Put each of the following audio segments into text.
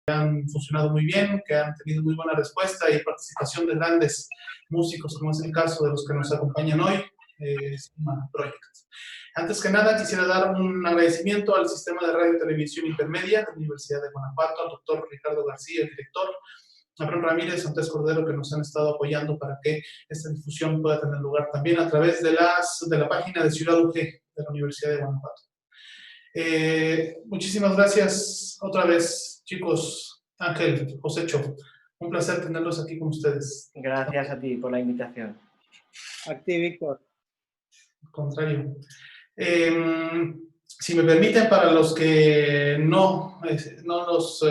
Han funcionado muy bien, que han tenido muy buena respuesta y participación de grandes músicos, como es el caso de los que nos acompañan hoy, Sigma Project. Antes que nada, quisiera dar un agradecimiento al Sistema de Radio y Televisión Intermedia de la Universidad de Guanajuato, al doctor Ricardo García, el director, a Abraham Ramírez, Andrés Cordero, que nos han estado apoyando para que esta difusión pueda tener lugar también a través de la página de Ciudad UG de la Universidad de Guanajuato. Muchísimas gracias otra vez, chicos. Ángel, Josécho, un placer tenerlos aquí con ustedes. Gracias a ti por la invitación. A ti, Víctor. Al contrario. Si me permiten, para los que no los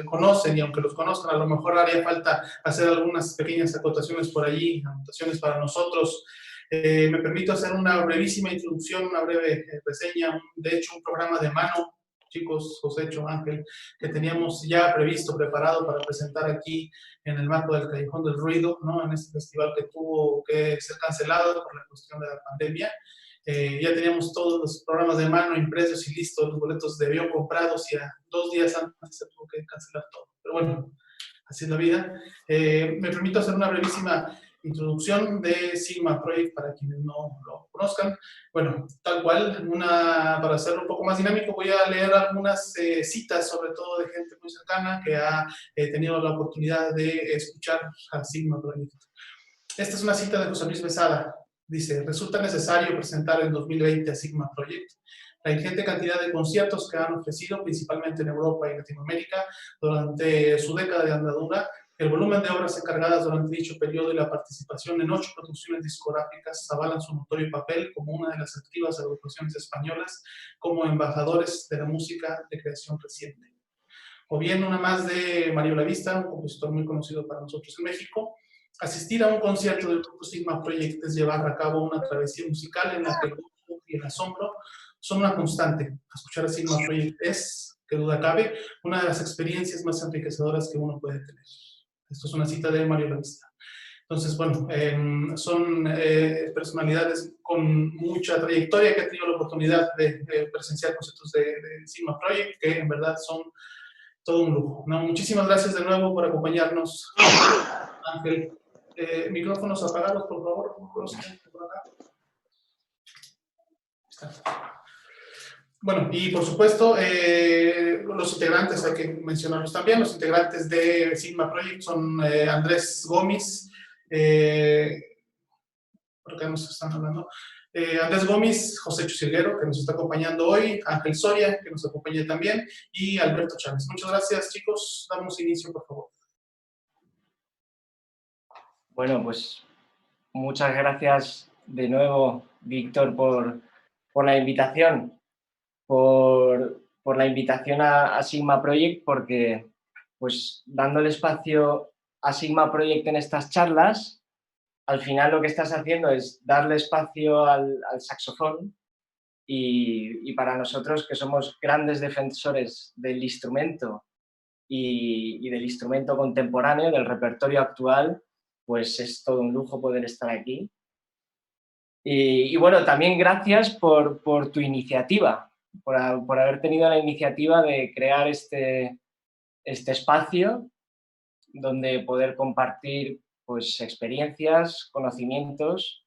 conocen, y aunque los conozcan, a lo mejor haría falta hacer algunas pequeñas acotaciones por allí, anotaciones para nosotros. Me permito hacer una brevísima introducción, una breve reseña, de hecho un programa de mano, chicos, Josécho, Ángel, que teníamos ya previsto, preparado para presentar aquí en el marco del Callejón del Ruido, ¿no? En este festival que tuvo que ser cancelado por la cuestión de la pandemia. Ya teníamos todos los programas de mano impresos y listos, los boletos de avión comprados y a 2 días antes se tuvo que cancelar todo. Pero bueno, así es la vida. Me permito hacer una brevísima introducción de Sigma Project para quienes no lo conozcan. Bueno, tal cual, para hacerlo un poco más dinámico, voy a leer algunas citas, sobre todo de gente muy cercana que ha tenido la oportunidad de escuchar a Sigma Project. Esta es una cita de José Luis Besada. Dice: resulta necesario presentar en 2020 a Sigma Project. La ingente cantidad de conciertos que han ofrecido, principalmente en Europa y Latinoamérica, durante su década de andadura, el volumen de obras encargadas durante dicho periodo y la participación en 8 producciones discográficas avalan su notorio papel como una de las activas agrupaciones españolas como embajadores de la música de creación reciente. O bien una más de Mario Lavista, un compositor muy conocido para nosotros en México. Asistir a un concierto del grupo Sigma Project es llevar a cabo una travesía musical en la que el gusto y el asombro son una constante. Escuchar a Sigma Project es, que duda cabe, una de las experiencias más enriquecedoras que uno puede tener. Esto es una cita de Mario Lavista. Entonces, bueno, son personalidades con mucha trayectoria que han tenido la oportunidad de presenciar conciertos de Sigma Project, que en verdad son todo un lujo, ¿no? Muchísimas gracias de nuevo por acompañarnos, Ángel. Micrófonos apagados, por favor. Bueno, y por supuesto, los integrantes, hay que mencionarlos también, los integrantes de Sigma Project son Andrés Gómez, ¿por qué nos están hablando? Andrés Gómez, José Chusilguero, que nos está acompañando hoy, Ángel Soria, que nos acompaña también, y Alberto Chávez. Muchas gracias, chicos. Damos inicio, por favor. Bueno, pues muchas gracias de nuevo, Víctor, por la invitación, por por la invitación a Sigma Project, porque pues dándole espacio a Sigma Project en estas charlas, al final lo que estás haciendo es darle espacio al saxofón y para nosotros, que somos grandes defensores del instrumento y del instrumento contemporáneo, del repertorio actual, pues es todo un lujo poder estar aquí. Y bueno, también gracias por tu iniciativa, por haber tenido la iniciativa de crear este espacio donde poder compartir pues, experiencias, conocimientos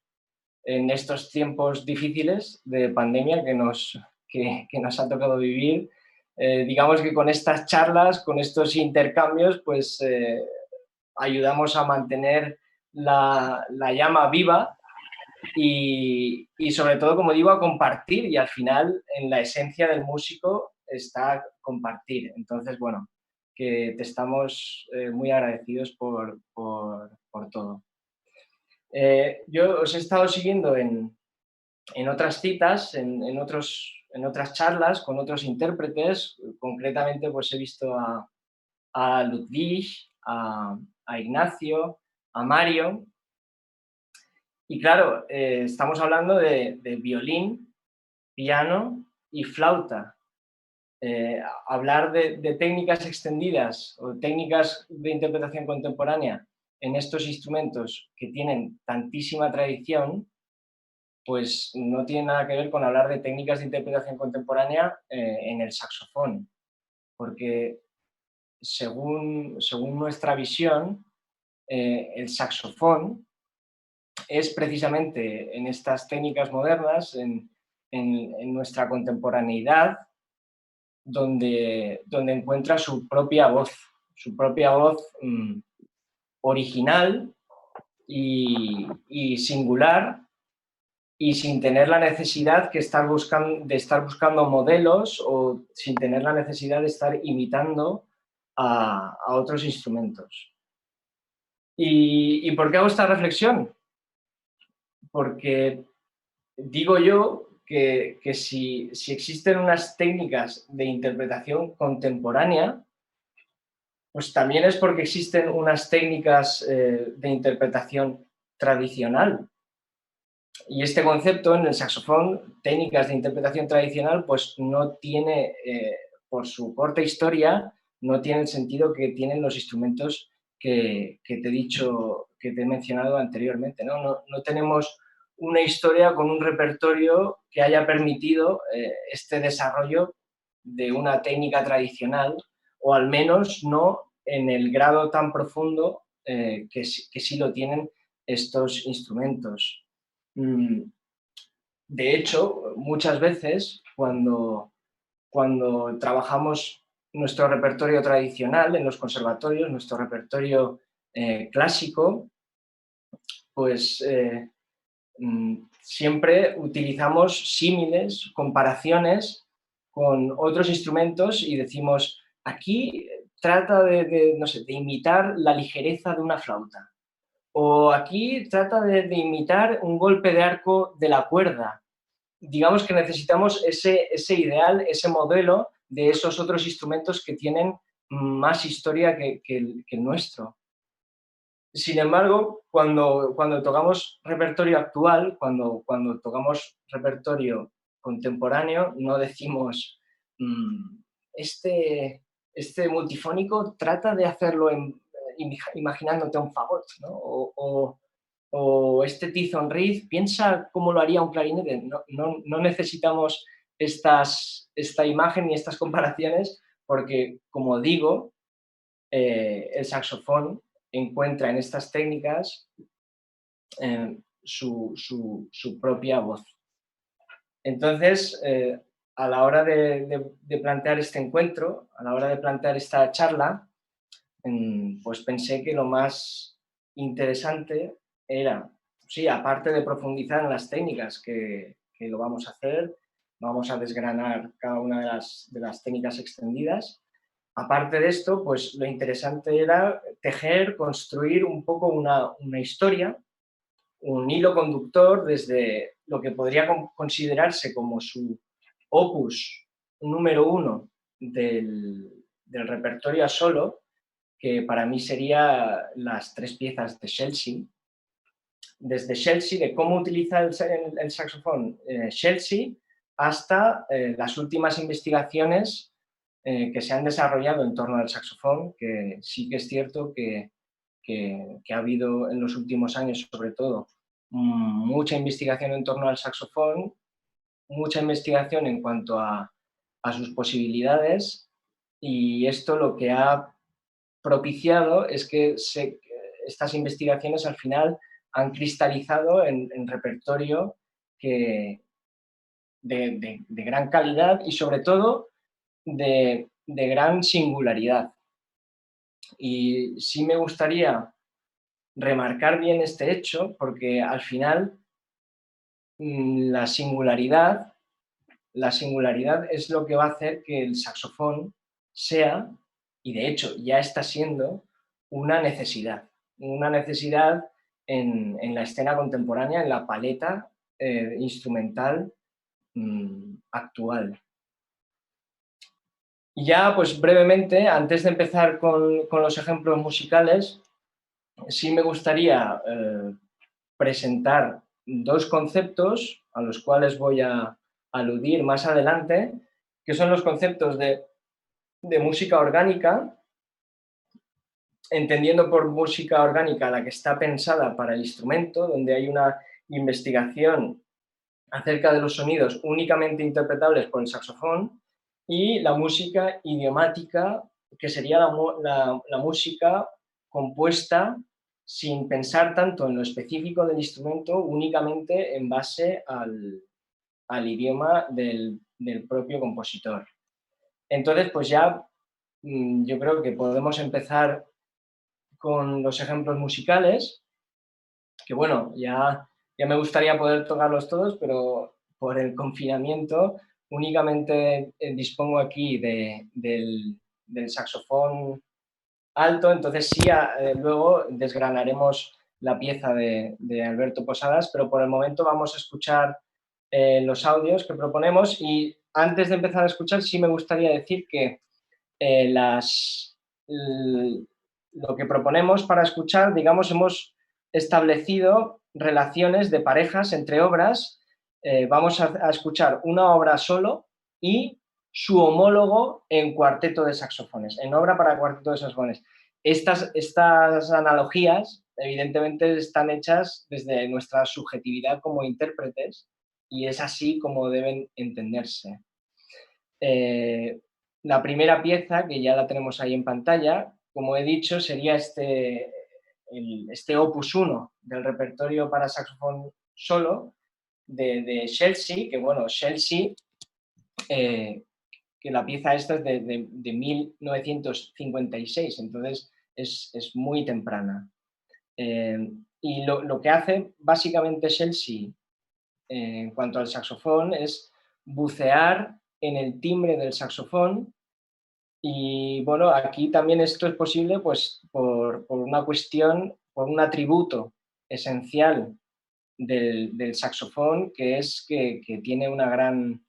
en estos tiempos difíciles de pandemia que nos ha tocado vivir. Digamos que con estas charlas, con estos intercambios, pues ayudamos a mantener la llama viva y sobre todo, como digo, a compartir, y al final en la esencia del músico está compartir. Entonces, bueno, que te estamos muy agradecidos por todo. Yo os he estado siguiendo en otras citas, en otras charlas con otros intérpretes. Concretamente pues he visto a Ludwig, a Ignacio, a Mario. Y claro, estamos hablando de violín, piano y flauta. Hablar de técnicas extendidas o técnicas de interpretación contemporánea en estos instrumentos que tienen tantísima tradición, pues no tiene nada que ver con hablar de técnicas de interpretación contemporánea en el saxofón, porque según nuestra visión, el saxofón es precisamente en estas técnicas modernas, en nuestra contemporaneidad, donde encuentra su propia voz original y singular, y sin tener la necesidad de estar buscando modelos, o sin tener la necesidad de estar imitando a otros instrumentos. ¿Y por qué hago esta reflexión? Porque digo yo que si existen unas técnicas de interpretación contemporánea, pues también es porque existen unas técnicas de interpretación tradicional. Y este concepto en el saxofón, técnicas de interpretación tradicional, pues no tiene, por su corta historia, no tiene el sentido que tienen los instrumentos que te he dicho, que te he mencionado anteriormente, ¿no? No tenemos una historia con un repertorio que haya permitido este desarrollo de una técnica tradicional, o al menos no en el grado tan profundo que sí lo tienen estos instrumentos. De hecho, muchas veces cuando trabajamos nuestro repertorio tradicional en los conservatorios, nuestro repertorio clásico, pues siempre utilizamos símiles, comparaciones con otros instrumentos, y decimos, aquí trata no sé, de imitar la ligereza de una flauta. O aquí trata de imitar un golpe de arco de la cuerda. Digamos que necesitamos ese ideal, ese modelo de esos otros instrumentos que tienen más historia que el nuestro. Sin embargo, cuando tocamos repertorio actual, cuando tocamos repertorio contemporáneo, no decimos este multifónico trata de hacerlo imaginándote un fagot, ¿no? O este Tizon Reed piensa cómo lo haría un clarinete. No necesitamos esta imagen ni estas comparaciones, porque, como digo, el saxofón encuentra en estas técnicas su propia voz. Entonces, a la hora de plantear este encuentro, a la hora de plantear esta charla, pues pensé que lo más interesante era, sí, aparte de profundizar en las técnicas, que lo vamos a hacer, vamos a desgranar cada una de las técnicas extendidas. Aparte de esto, pues lo interesante era tejer, construir un poco una historia, un hilo conductor desde lo que podría considerarse como su opus número uno del repertorio a solo, que para mí sería las 3 piezas de Chelsea. Desde Chelsea, de cómo utilizar el saxofón Chelsea, hasta las últimas investigaciones que se han desarrollado en torno al saxofón, que sí que es cierto que ha habido en los últimos años, sobre todo, mucha investigación en torno al saxofón, mucha investigación en cuanto a sus posibilidades, y esto lo que ha propiciado es que estas investigaciones al final han cristalizado en repertorio de gran calidad y sobre todo de gran singularidad. Y sí me gustaría remarcar bien este hecho, porque al final la singularidad es lo que va a hacer que el saxofón sea, y de hecho ya está siendo, una necesidad en la escena contemporánea, en la paleta instrumental actual. Y ya, pues brevemente, antes de empezar con los ejemplos musicales, sí me gustaría presentar 2 conceptos a los cuales voy a aludir más adelante, que son los conceptos de música orgánica, entendiendo por música orgánica la que está pensada para el instrumento, donde hay una investigación acerca de los sonidos únicamente interpretables por el saxofón, y la música idiomática, que sería la música compuesta sin pensar tanto en lo específico del instrumento, únicamente en base al idioma del propio compositor. Entonces, pues ya yo creo que podemos empezar con los ejemplos musicales, que bueno, ya me gustaría poder tocarlos todos, pero por el confinamiento únicamente dispongo aquí del saxofón alto, entonces sí, luego desgranaremos la pieza de Alberto Posadas, pero por el momento vamos a escuchar los audios que proponemos, y antes de empezar a escuchar sí me gustaría decir que lo que proponemos para escuchar, digamos, hemos establecido relaciones de parejas entre obras. Vamos a escuchar una obra solo y su homólogo en cuarteto de saxofones, en obra para cuarteto de saxofones. Estas analogías, evidentemente, están hechas desde nuestra subjetividad como intérpretes, y es así como deben entenderse. La primera pieza, que ya la tenemos ahí en pantalla, como he dicho, sería este opus 1 del repertorio para saxofón solo de Chelsea, que bueno, Chelsea, que la pieza esta es de 1956, entonces es muy temprana. Y lo que hace básicamente Chelsea en cuanto al saxofón es bucear en el timbre del saxofón, y bueno, aquí también esto es posible pues por una cuestión, por un atributo esencial del saxofón, que es que tiene una gran,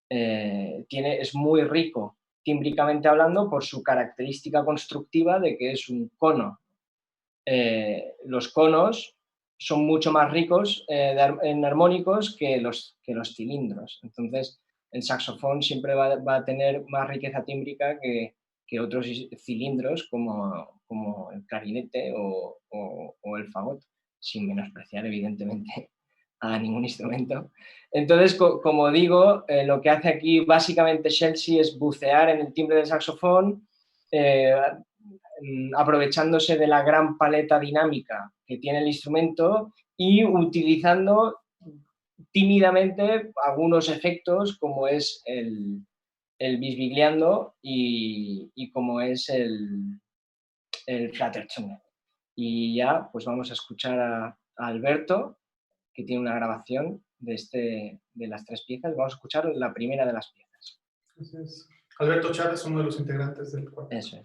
es muy rico tímbricamente hablando por su característica constructiva de que es un cono. Los conos son mucho más ricos en armónicos que los cilindros. Entonces, el saxofón siempre va a tener más riqueza tímbrica que otros cilindros como el clarinete o el fagot, sin menospreciar, evidentemente, a ningún instrumento. Entonces, como digo, lo que hace aquí básicamente Chelsea es bucear en el timbre del saxofón, aprovechándose de la gran paleta dinámica que tiene el instrumento y utilizando tímidamente algunos efectos, como es el bisbigliando y como es el Flatterzunge. Y ya pues vamos a escuchar a Alberto, que tiene una grabación de las 3 piezas. Vamos a escuchar la primera de las piezas. Así es. Alberto Chávez, uno de los integrantes del cuarteto. Eso es.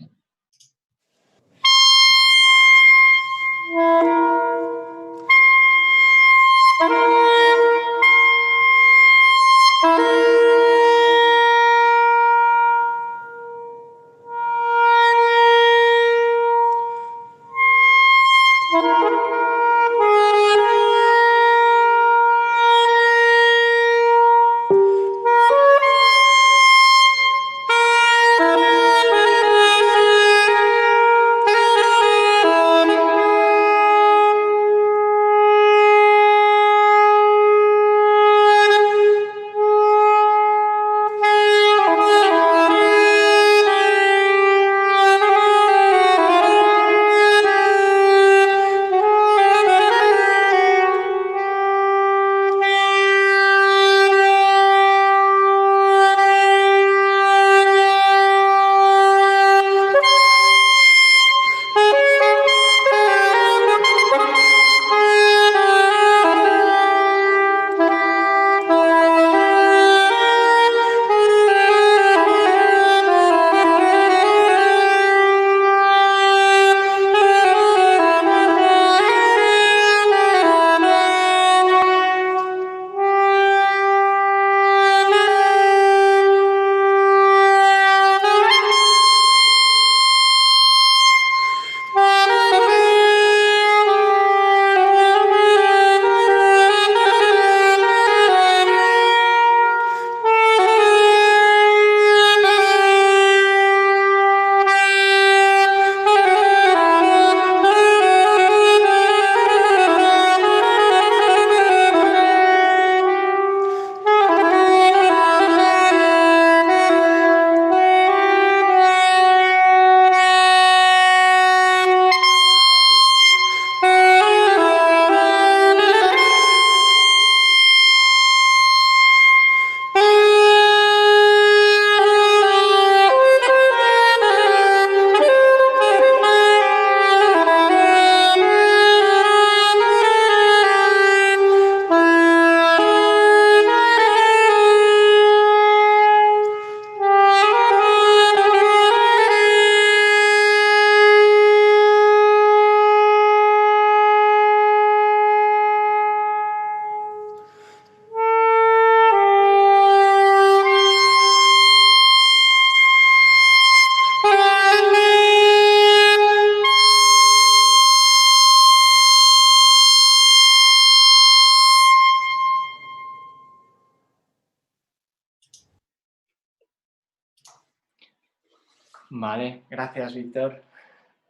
Vale, gracias, Víctor.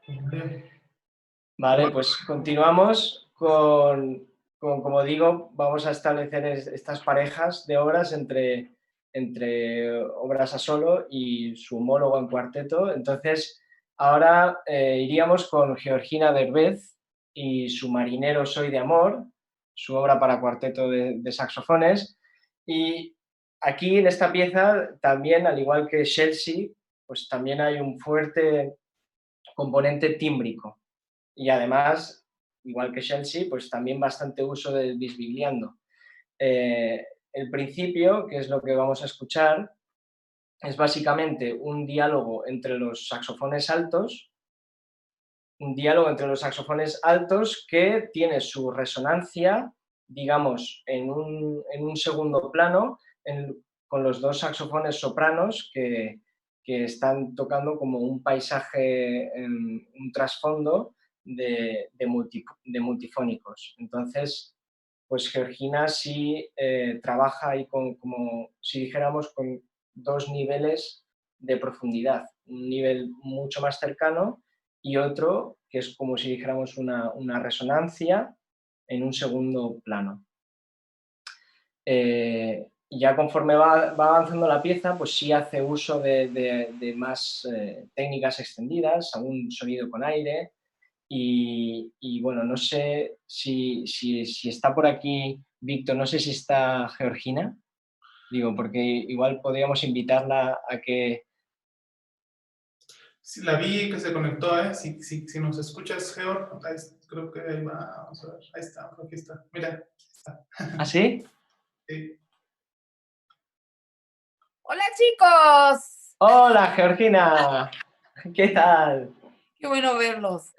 Vale. Vale, pues continuamos como digo, vamos a establecer estas parejas de obras entre obras a solo y su homólogo en cuarteto. Entonces, ahora iríamos con Georgina Derbez y su Marinero Soy de Amor, su obra para cuarteto de saxofones. Y aquí en esta pieza también, al igual que Chelsea, pues también hay un fuerte componente tímbrico. Y además, igual que Chelsea, pues también bastante uso del bisbigliando. El principio, que es lo que vamos a escuchar, es básicamente un diálogo entre los saxofones altos, que tiene su resonancia, digamos, en un segundo plano, con los dos saxofones sopranos que están tocando como un paisaje, un trasfondo de multifónicos. Entonces, pues Georgina sí trabaja ahí como si dijéramos con dos niveles de profundidad, un nivel mucho más cercano y otro que es como si dijéramos una resonancia en un segundo plano. Ya conforme va avanzando la pieza, pues sí hace uso de más técnicas extendidas, algún sonido con aire, y bueno, no sé si está por aquí Víctor, no sé si está Georgina, digo, porque igual podríamos invitarla a que... Sí, la vi que se conectó, ¿eh? Si nos escuchas, Georg, creo que ahí va, vamos a ver, ahí está, aquí está, mira, está. ¿Ah, sí? Sí. Hola chicos, Hola Georgina, ¿qué tal? qué bueno verlos.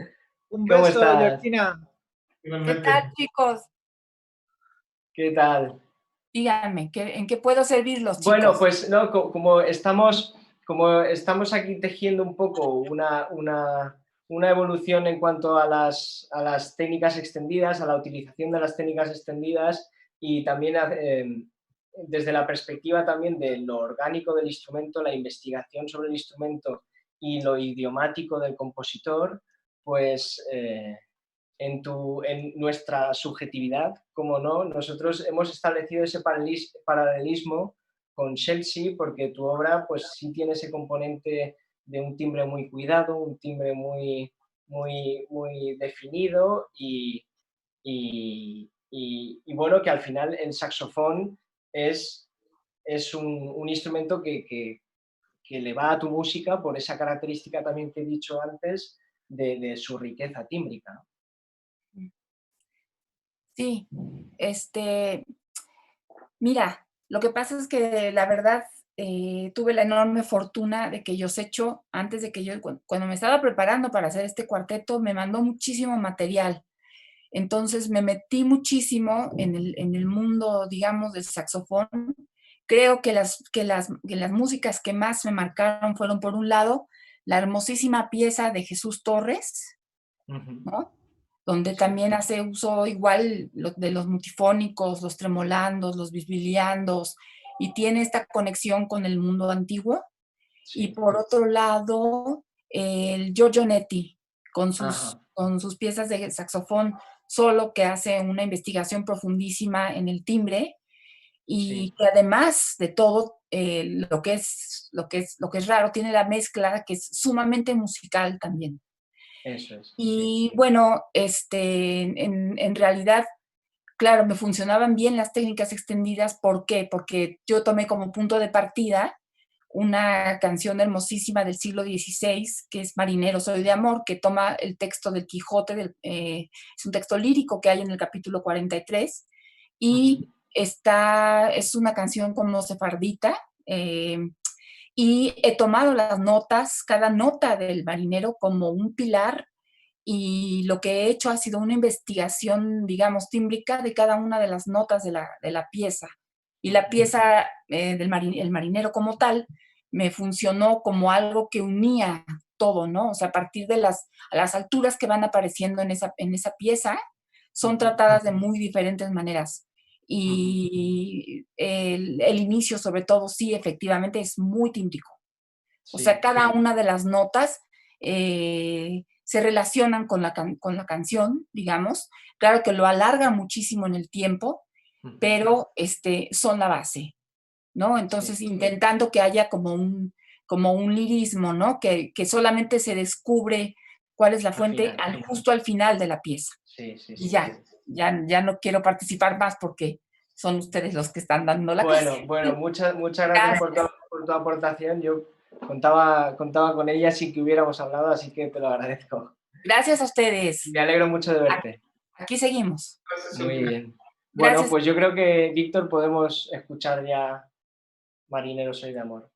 Un ¿Cómo beso, estás? Georgina. ¿Qué Igualmente. tal chicos? ¿Qué tal? Díganme, ¿en qué puedo servirlos, chicos? Bueno, pues no, como estamos aquí tejiendo un poco una evolución en cuanto a las técnicas extendidas, a la utilización de las técnicas extendidas y también desde la perspectiva también de lo orgánico del instrumento, la investigación sobre el instrumento y lo idiomático del compositor, pues en nuestra subjetividad, como no, nosotros hemos establecido ese paralelismo con Chelsea porque tu obra pues sí tiene ese componente de un timbre muy cuidado, un timbre muy definido y bueno, que al final el saxofón es un instrumento que le va a tu música por esa característica también que he dicho antes de su riqueza tímbrica, ¿no? Sí, mira, lo que pasa es que la verdad tuve la enorme fortuna de que Yosecho, antes de que cuando me estaba preparando para hacer este cuarteto, me mandó muchísimo material. Entonces me metí muchísimo en el mundo, digamos, del saxofón. Creo que las músicas que más me marcaron fueron, por un lado, la hermosísima pieza de Jesús Torres, ¿no? Donde también hace uso igual de los multifónicos, los tremolandos, los bisbiliandos, y tiene esta conexión con el mundo antiguo. Sí. Y por otro lado, el Giorgio Netti, con sus piezas de saxofón solo, que hace una investigación profundísima en el timbre, y que además de todo, lo que es raro, tiene la mezcla que es sumamente musical también. Eso es. Y bueno, en realidad, claro, me funcionaban bien las técnicas extendidas. ¿Por qué? Porque yo tomé como punto de partida una canción hermosísima del siglo XVI, que es Marinero Soy de Amor, que toma el texto del Quijote, es un texto lírico que hay en el capítulo 43, y es una canción como sefardita, y he tomado las notas, cada nota del marinero, como un pilar, y lo que he hecho ha sido una investigación, digamos, tímbrica de cada una de las notas de la pieza. Y la pieza el marinero como tal me funcionó como algo que unía todo, ¿no? O sea, a partir de las alturas que van apareciendo en esa pieza, son tratadas de muy diferentes maneras. Y el inicio, sobre todo, sí, efectivamente, es muy tímbrico. O Sí, sea, cada sí. una de las notas se relacionan con la canción, digamos. Claro que lo alargan muchísimo en el tiempo, pero son la base, ¿no? Entonces, Sí. intentando que haya como un lirismo, ¿no? Que solamente se descubre cuál es la Al fuente final. justo al final de la pieza. Sí, sí, Y sí. ya no quiero participar más porque son ustedes los que están dando la clase. Bueno, muchas gracias por tu aportación. Yo contaba con ella sin que hubiéramos hablado, así que te lo agradezco. Gracias a ustedes. Me alegro mucho de verte. Aquí seguimos. Gracias, Muy Sofía. bien. Bueno, Gracias. pues yo creo que, Víctor, podemos escuchar ya Marinero soy de amor.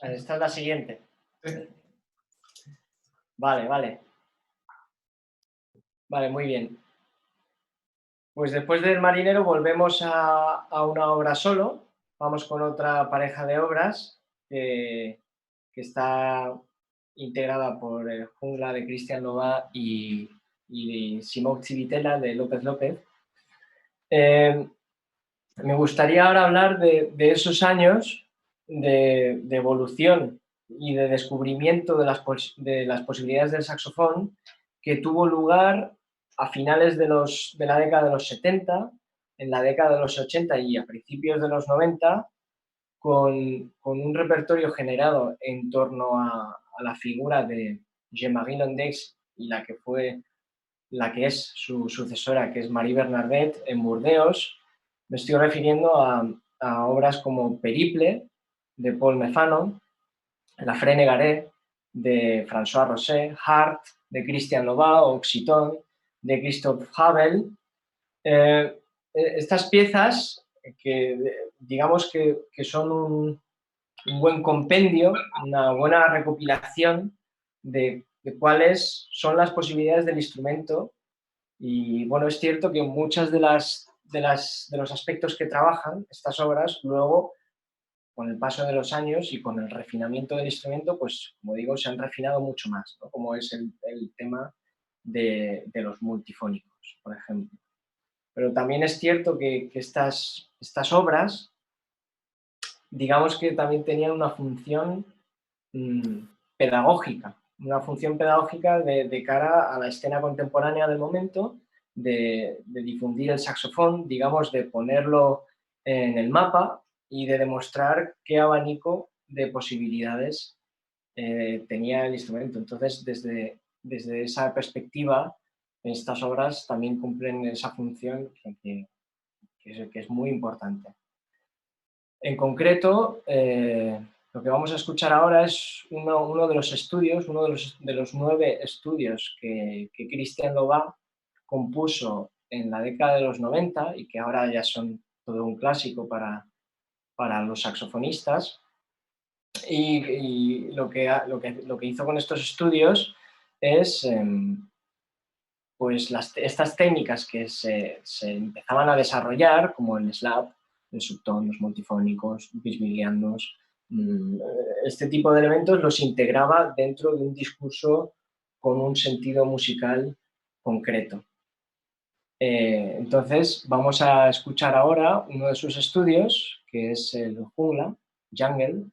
Esta es la siguiente. Vale, muy bien. Pues después del Marinero volvemos a una obra solo. Vamos con otra pareja de obras que está integrada por Jungla de Cristian Lobá y Simón Civitella de López López. Me gustaría ahora hablar de esos años de evolución y de descubrimiento de las posibilidades del saxofón que tuvo lugar a finales de la década de los 70, en la década de los 80 y a principios de los 90, con un repertorio generado en torno a la figura de Jean-Marie Londex y la que es su sucesora, que es Marie Bernardet, en Burdeos. Me estoy refiriendo a obras como Periple, de Paul Mefano, La Frénégaré, de François Rosset, Hart, de Christian Lobau, Oxyton, de Christophe Havel. Estas piezas, que digamos que son un buen compendio, una buena recopilación de cuáles son las posibilidades del instrumento. Y bueno, es cierto que muchas de los aspectos que trabajan estas obras, luego, con el paso de los años y con el refinamiento del instrumento, pues como digo, se han refinado mucho más, ¿no? Como es el tema de los multifónicos, por ejemplo. Pero también es cierto que estas obras, digamos que también tenían una función pedagógica, de cara a la escena contemporánea del momento, de difundir el saxofón, digamos, de ponerlo en el mapa y de demostrar qué abanico de posibilidades tenía el instrumento. Entonces, desde esa perspectiva, estas obras también cumplen esa función que es muy importante. En concreto, lo que vamos a escuchar ahora es uno de los estudios, uno de los 9 estudios que Christian Lobau compuso en la década de los 90 y que ahora ya son todo un clásico para los saxofonistas. Y lo que hizo con estos estudios es pues estas técnicas que se empezaban a desarrollar, como el slap, el subtón, los multifónicos, bisbilianos, este tipo de elementos los integraba dentro de un discurso con un sentido musical concreto. Entonces vamos a escuchar ahora uno de sus estudios, que es el Jungla, Jungle,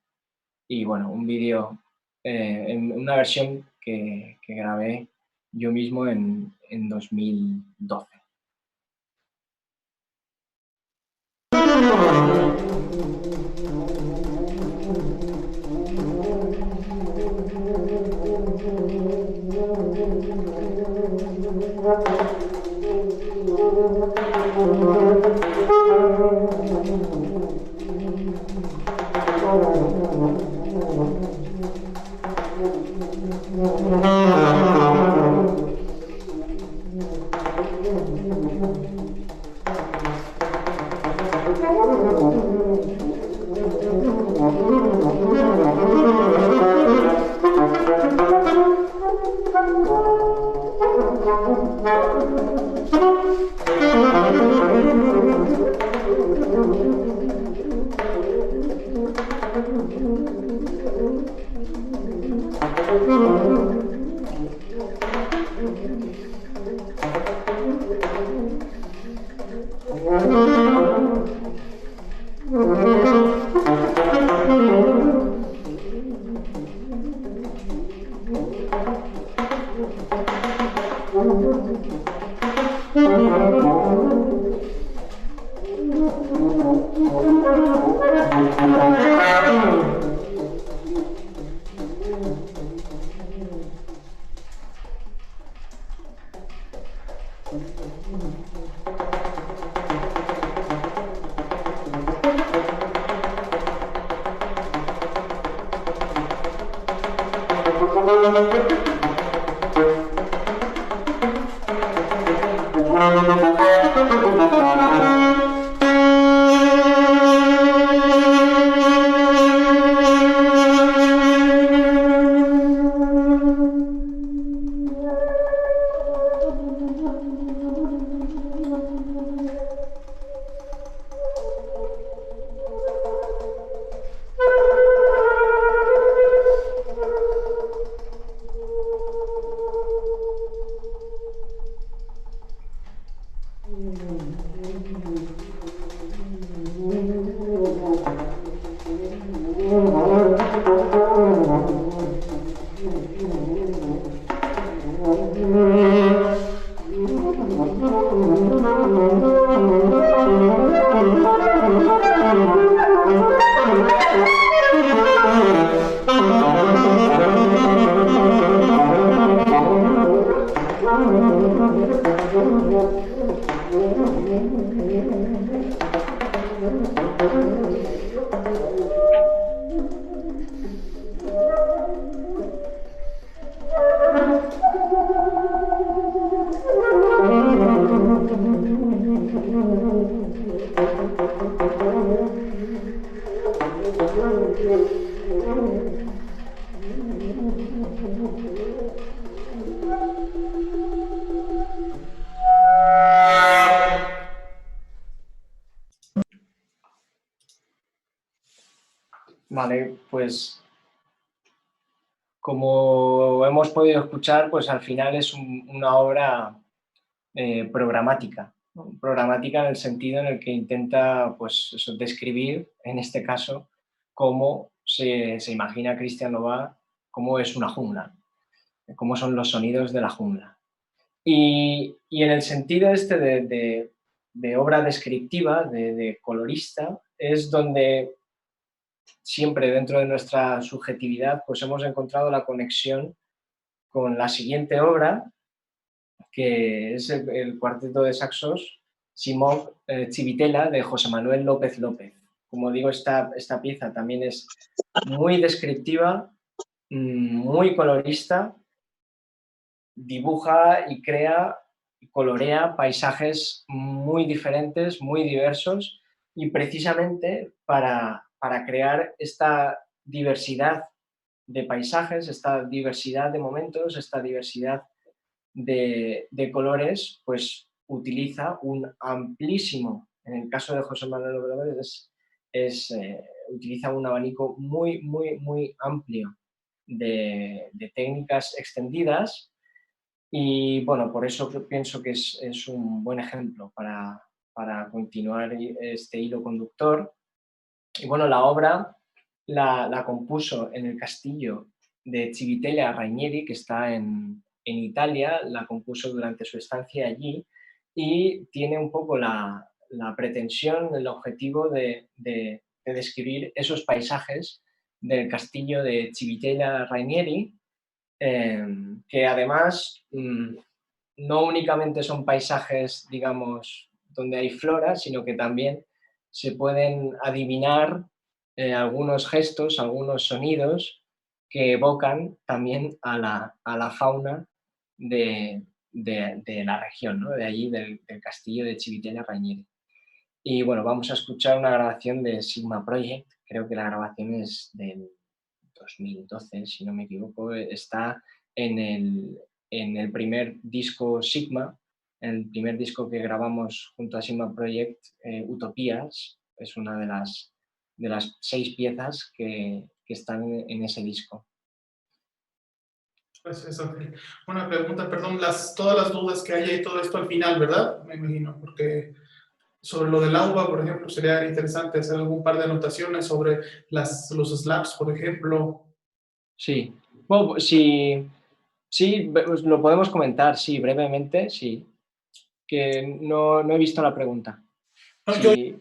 y bueno, un vídeo en una versión que grabé yo mismo en 2012. Vale, pues como hemos podido escuchar, pues al final es una obra programática, ¿no? Programática en el sentido en el que intenta, pues, eso, describir, en este caso, cómo se imagina Christian Lovatt, cómo es una jungla, cómo son los sonidos de la jungla. Y en el sentido este de obra descriptiva, de colorista, es donde siempre dentro de nuestra subjetividad pues hemos encontrado la conexión con la siguiente obra, que es el cuarteto de saxos Simón Civitella de José Manuel López López. Como digo, esta pieza también es muy descriptiva, muy colorista, dibuja y crea y colorea paisajes muy diferentes, muy diversos, y precisamente para crear esta diversidad de paisajes, esta diversidad de momentos, esta diversidad de colores, pues utiliza un amplísimo, en el caso de José Manuel López, utiliza un abanico muy, muy, muy amplio de técnicas extendidas, y bueno, por eso pienso que es un buen ejemplo para continuar este hilo conductor. Y bueno, la obra la compuso en el castillo de Civitella Rainieri, que está en Italia, la compuso durante su estancia allí, y tiene un poco la pretensión, el objetivo de describir esos paisajes del castillo de Civitella Rainieri, que además no únicamente son paisajes, digamos, donde hay flora, sino que también se pueden adivinar algunos gestos, algunos sonidos que evocan también a la fauna de la región, ¿no? De allí, del castillo de Civitella Rainieri. Y bueno, vamos a escuchar una grabación de Sigma Project, creo que la grabación es del 2012, si no me equivoco, está en el primer disco Sigma, en el primer disco que grabamos junto a Sigma Project, Utopías, es una de las 6 piezas que están en ese disco. Pues eso, una pregunta, perdón, todas las dudas que haya y todo esto al final, ¿verdad? Me imagino, porque sobre lo del agua, por ejemplo, sería interesante hacer algún par de anotaciones sobre los slaps, por ejemplo. Sí, bueno, pues sí, pues lo podemos comentar, sí, brevemente, sí, que no he visto la pregunta. No, Sí.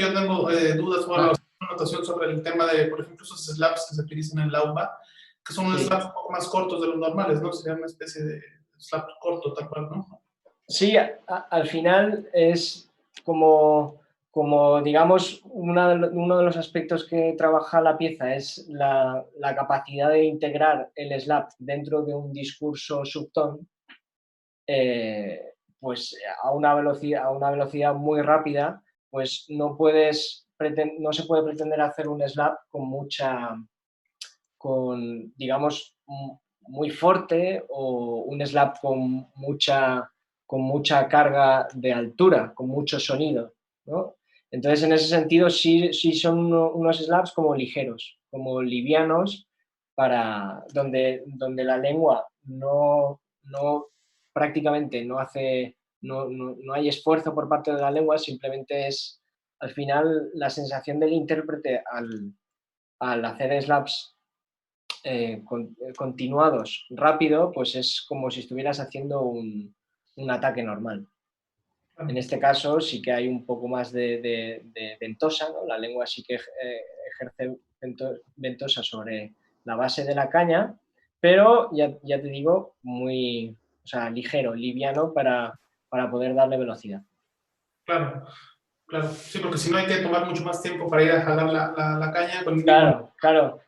yo tengo dudas o Ah. anotación sobre el tema de, por ejemplo, esos slaps que se utilizan en la UBA, que son unos Sí. slaps un poco más cortos de los normales, ¿no? Sería una especie de slap corto, tal cual, ¿no? Sí, al final es como digamos, uno de los aspectos que trabaja la pieza es la capacidad de integrar el slap dentro de un discurso subtón, pues a una velocidad muy rápida, pues no se puede pretender hacer un slap digamos, muy fuerte, o un slap con mucha carga de altura, con mucho sonido, ¿no? Entonces, en ese sentido, sí son unos slaps como ligeros, como livianos, donde la lengua prácticamente no hay esfuerzo por parte de la lengua, simplemente es, al final, la sensación del intérprete al hacer slaps continuados rápido, pues es como si estuvieras haciendo un ataque normal. En este caso sí que hay un poco más de ventosa, ¿no? La lengua sí que ejerce ventosa sobre la base de la caña, pero ya te digo, ligero, liviano, para poder darle velocidad. Claro, claro. Sí, porque si no hay que tomar mucho más tiempo para ir a jalar la caña. Claro.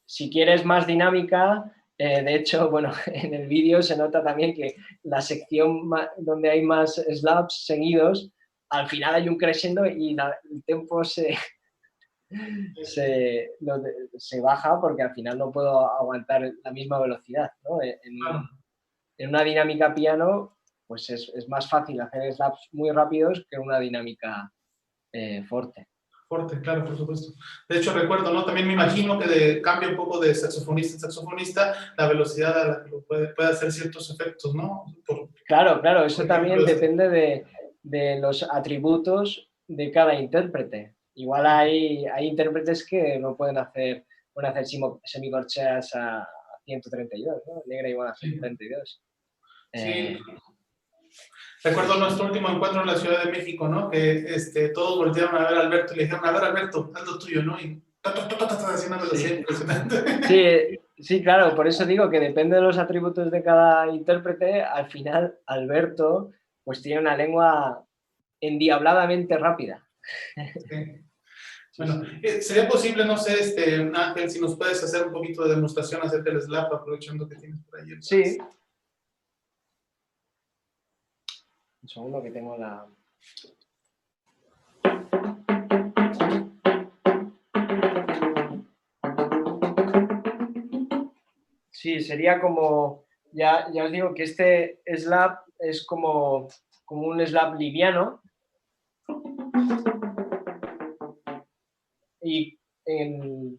Si quieres más dinámica, de hecho, bueno, en el vídeo se nota también que la sección donde hay más slaps seguidos, al final hay un crescendo y el tempo se baja porque al final no puedo aguantar la misma velocidad, ¿no? En una dinámica piano, pues es más fácil hacer slaps muy rápidos que una dinámica forte. Forte, claro, por supuesto. De hecho, recuerdo, ¿no? También me imagino que cambia un poco de saxofonista en saxofonista la velocidad a la que puede hacer ciertos efectos, ¿no? Claro, eso también depende de los atributos de cada intérprete. Igual hay intérpretes que no pueden hacer semicorcheas a 132, ¿no? Negra igual a 132. Sí. Recuerdo nuestro último encuentro en la Ciudad de México, ¿no? Que todos voltearon a ver a Alberto y le dijeron, a ver, Alberto, haz lo tuyo, ¿no? Y haciendo una velocidad impresionante. Sí, claro, por eso digo que depende de los atributos de cada intérprete. Al final, Alberto, pues tiene una lengua endiabladamente rápida. Sí. Bueno, sería posible, no sé, Ángel, si nos puedes hacer un poquito de demostración acerca del slap, aprovechando que tienes por ahí. Sí. Un segundo que tengo la... Sí, sería como... Ya os digo que este slap es como un slap liviano. Y en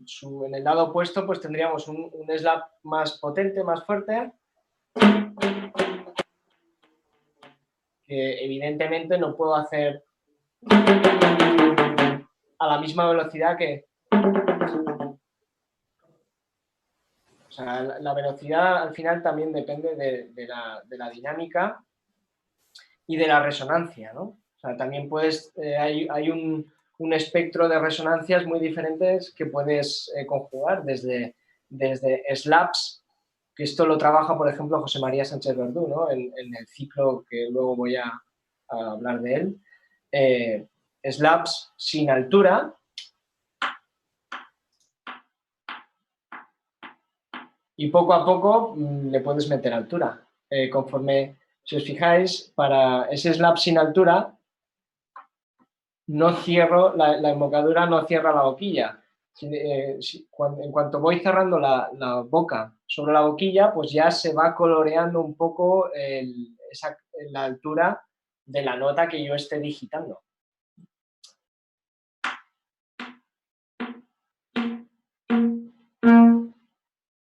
el lado opuesto pues tendríamos un slap más potente, más fuerte, que evidentemente no puedo hacer a la misma velocidad que... O sea, la velocidad al final también depende de la dinámica y de la resonancia, ¿no? O sea, también puedes... hay un espectro de resonancias muy diferentes que puedes conjugar desde slaps, que esto lo trabaja, por ejemplo, José María Sánchez Verdú, ¿no? En el ciclo que luego voy a hablar de él. Slaps sin altura. Y poco a poco le puedes meter altura. Conforme, si os fijáis, para ese slap sin altura, no cierro, la embocadura no cierra la boquilla. En cuanto voy cerrando la boca sobre la boquilla, pues ya se va coloreando un poco la altura de la nota que yo esté digitando.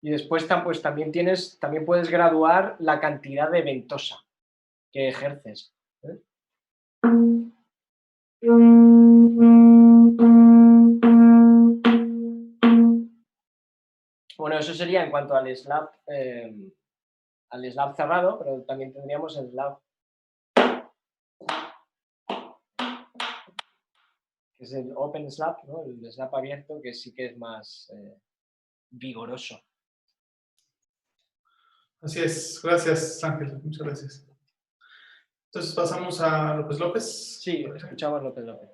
Y después pues, también puedes graduar la cantidad de ventosa que ejerces. Bueno, eso sería en cuanto al slap cerrado, pero también tendríamos el slap, que es el open slap, ¿no? El slap abierto, que sí que es más vigoroso. Así es, gracias Ángel, muchas gracias. Entonces pasamos a López López. Sí, escuchamos López López.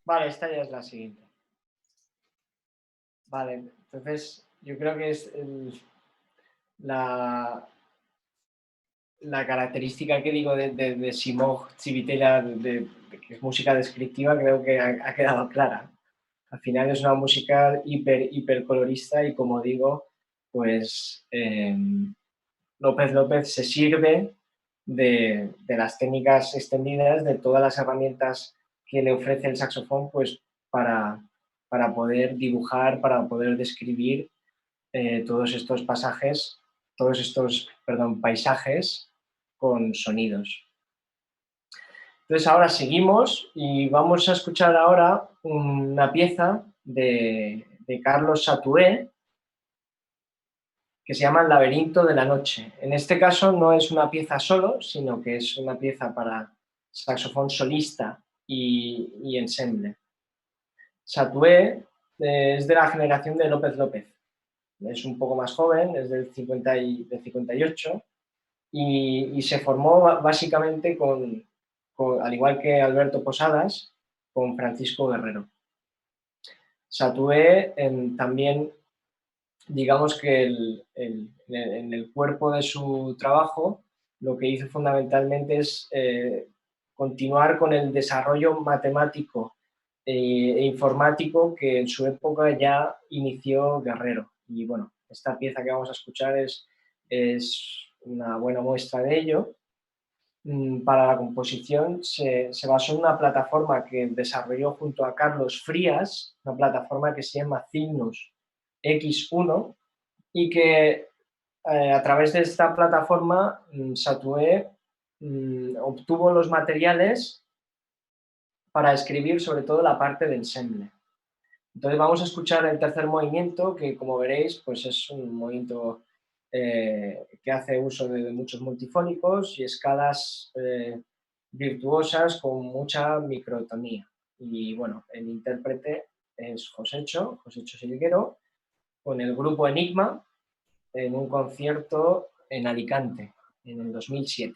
Vale, esta ya es la siguiente. Vale, entonces yo creo que es la característica que digo de Simón Civitella, que es música descriptiva, creo que ha quedado clara. Al final es una música hiper colorista y, como digo, pues López López se sirve de las técnicas extendidas, de todas las herramientas que le ofrece el saxofón, pues para poder dibujar, para poder describir todos estos pasajes, paisajes con sonidos. Entonces ahora seguimos y vamos a escuchar ahora una pieza de Carlos Satué que se llama El laberinto de la noche. En este caso no es una pieza solo, sino que es una pieza para saxofón solista y ensemble. Satué es de la generación de López López. Es un poco más joven, es del 58 y se formó básicamente al igual que Alberto Posadas, con Francisco Guerrero. Satué también, digamos que en el cuerpo de su trabajo, lo que hizo fundamentalmente es continuar con el desarrollo matemático e informático que en su época ya inició Guerrero. Y bueno, esta pieza que vamos a escuchar es una buena muestra de ello. Para la composición se basó en una plataforma que desarrolló junto a Carlos Frías, una plataforma que se llama Cygnus X1, y que a través de esta plataforma Satué obtuvo los materiales para escribir sobre todo la parte de ensemble. Entonces vamos a escuchar el tercer movimiento, que como veréis pues es un movimiento que hace uso de muchos multifónicos y escalas virtuosas con mucha microtonía. Y bueno, el intérprete es Josécho Silguero, con el grupo Enigma, en un concierto en Alicante, en el 2007.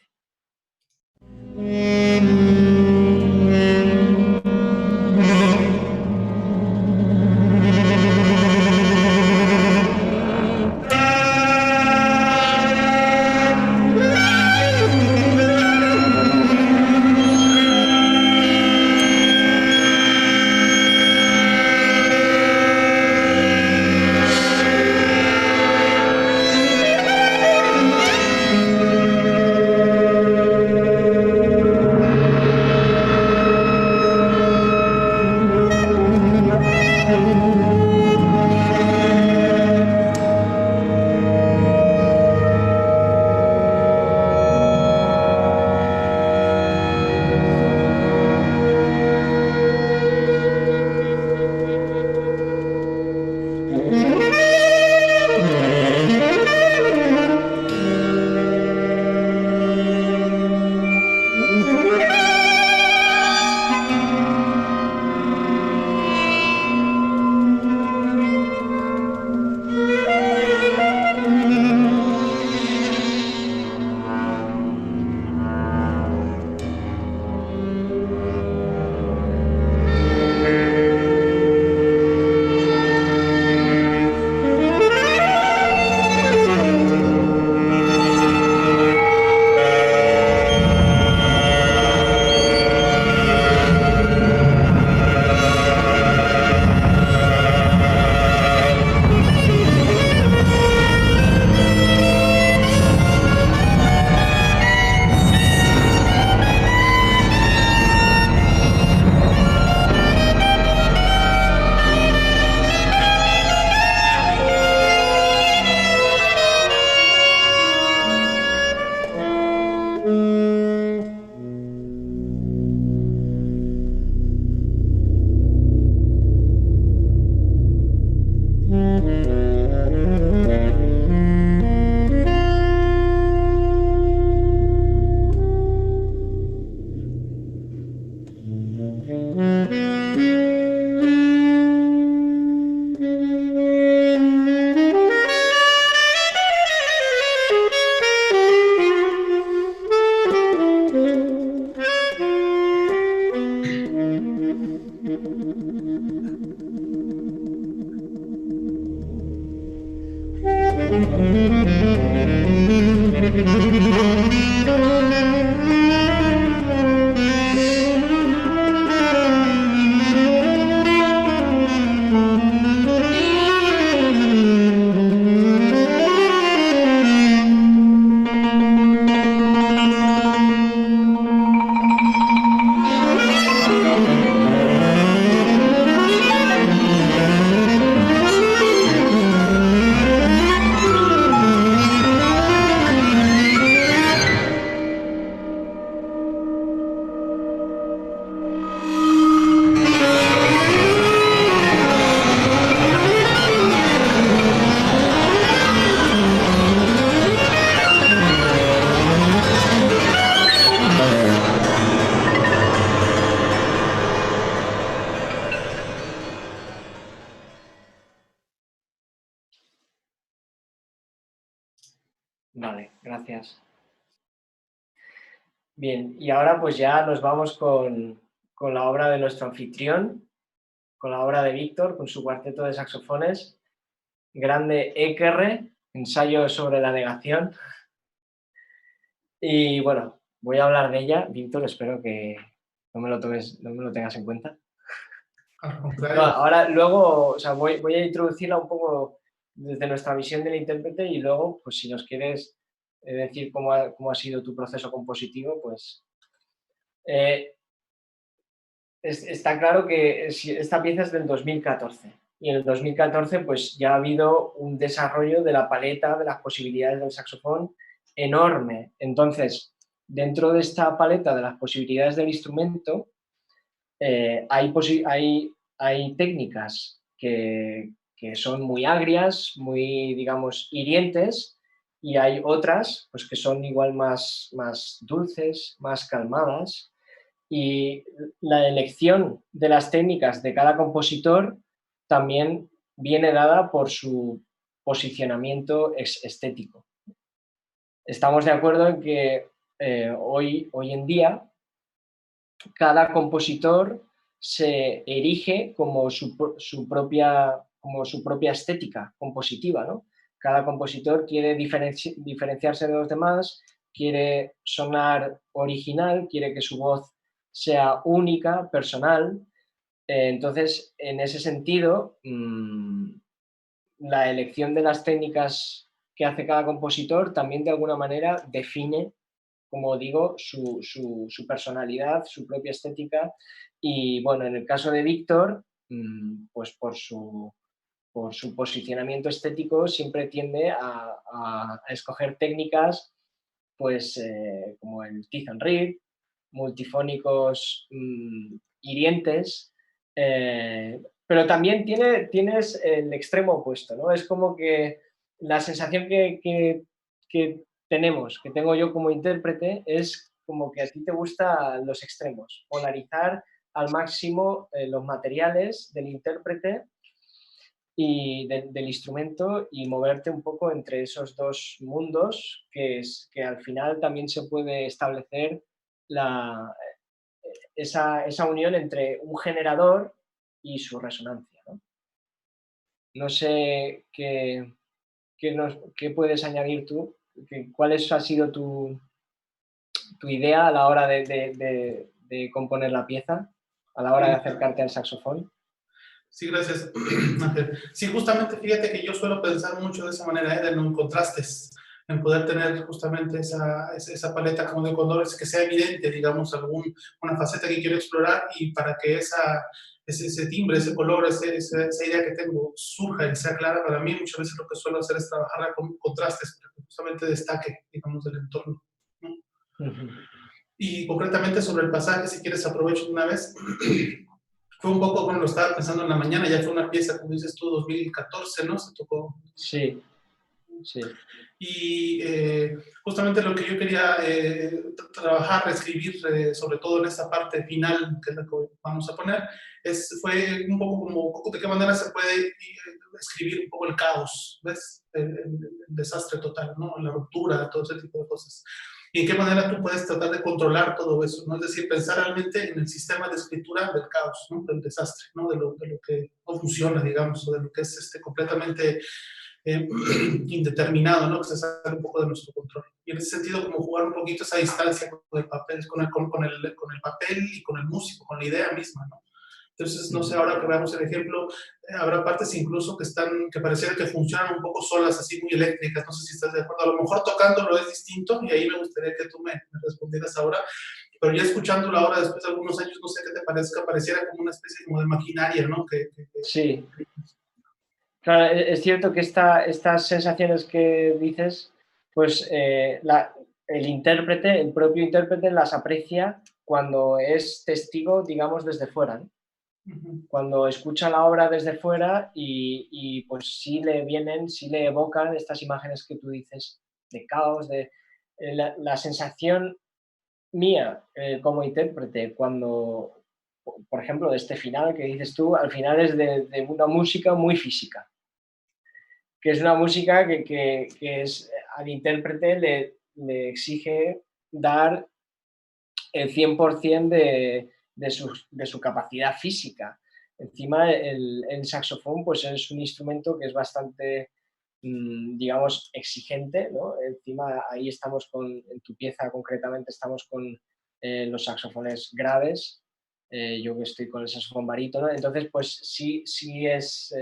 Vale, gracias. Bien, y ahora pues ya nos vamos con la obra de nuestro anfitrión, con la obra de Víctor, con su cuarteto de saxofones, Grande Équerre, ensayo sobre la negación. Y bueno, voy a hablar de ella. Víctor, espero que no me lo tengas en cuenta. Al No, contrario. ahora, luego, o sea, voy a introducirla un poco desde nuestra visión del intérprete y luego, pues si nos quieres decir cómo ha sido tu proceso compositivo, pues... está claro que esta pieza es del 2014 y en el 2014 pues ya ha habido un desarrollo de la paleta de las posibilidades del saxofón enorme. Entonces, dentro de esta paleta de las posibilidades del instrumento, hay técnicas que son muy agrias, muy, digamos, hirientes, y hay otras pues, que son igual más dulces, más calmadas. Y la elección de las técnicas de cada compositor también viene dada por su posicionamiento estético. Estamos de acuerdo en que hoy en día cada compositor se erige como su propia estética compositiva, ¿no? Cada compositor quiere diferenciarse de los demás, quiere sonar original, quiere que su voz sea única, personal. Entonces, en ese sentido, la elección de las técnicas que hace cada compositor también de alguna manera define, como digo, su personalidad, su propia estética. Y bueno, en el caso de Víctor, pues por su posicionamiento estético siempre tiende a escoger técnicas pues como el teeth and reed, multifónicos hirientes, pero también tienes el extremo opuesto, ¿no? Es como que la sensación que tengo yo como intérprete, es como que a ti te gustan los extremos, polarizar al máximo los materiales del intérprete y del instrumento y moverte un poco entre esos dos mundos que al final también se puede establecer esa unión entre un generador y su resonancia, ¿no? No sé qué puedes añadir tú, cuál ha sido tu idea a la hora de componer la pieza, a la hora de acercarte al saxofón. Sí, gracias, Ángel. Sí, justamente fíjate que yo suelo pensar mucho de esa manera, de no contrastes, en poder tener justamente esa paleta como de colores que sea evidente, digamos, una faceta que quiero explorar, y para que ese timbre, ese color, esa idea que tengo surja y sea clara para mí, muchas veces lo que suelo hacer es trabajarla con contrastes, para que justamente destaque, digamos, del entorno, ¿no? Uh-huh. Y concretamente sobre el pasaje, si quieres aprovecho de una vez. Fue un poco, bueno, lo estaba pensando en la mañana, ya fue una pieza, como dices tú, 2014, ¿no? Se tocó. Sí. Y justamente lo que yo quería trabajar, escribir, sobre todo en esta parte final, que es la que vamos a poner, fue un poco como de qué manera se puede escribir un poco el caos, ¿ves? El desastre total, ¿no? La ruptura, todo ese tipo de cosas. Y en qué manera tú puedes tratar de controlar todo eso, ¿no? Es decir, pensar realmente en el sistema de escritura del caos, ¿no? Del desastre, ¿no? De lo que no funciona, digamos, o de lo que es completamente indeterminado, ¿no? Que se sale un poco de nuestro control. Y en ese sentido, como jugar un poquito esa distancia con el papel, con el papel y con el músico, con la idea misma, ¿no? Entonces, no sé, ahora que veamos el ejemplo, habrá partes incluso que pareciera que funcionan un poco solas, así muy eléctricas, no sé si estás de acuerdo. A lo mejor tocándolo es distinto, y ahí me gustaría que tú me respondieras ahora, pero ya escuchándolo ahora, después de algunos años, no sé qué te parezca, pareciera como una especie como de maquinaria, ¿no? Sí. Claro, es cierto que estas sensaciones que dices, pues el intérprete, el propio intérprete las aprecia cuando es testigo, digamos, desde fuera, ¿no? Cuando escucha la obra desde fuera y pues sí le vienen, sí le evocan estas imágenes que tú dices de caos, de la sensación mía como intérprete cuando, por ejemplo, de este final que dices tú, al final es de una música muy física, que es una música que es, al intérprete le exige dar el 100% de su capacidad física. Encima el saxofón pues es un instrumento que es bastante, digamos, exigente, ¿no? Encima ahí estamos en tu pieza concretamente estamos con los saxofones graves, yo que estoy con el saxofón barítono, entonces pues sí es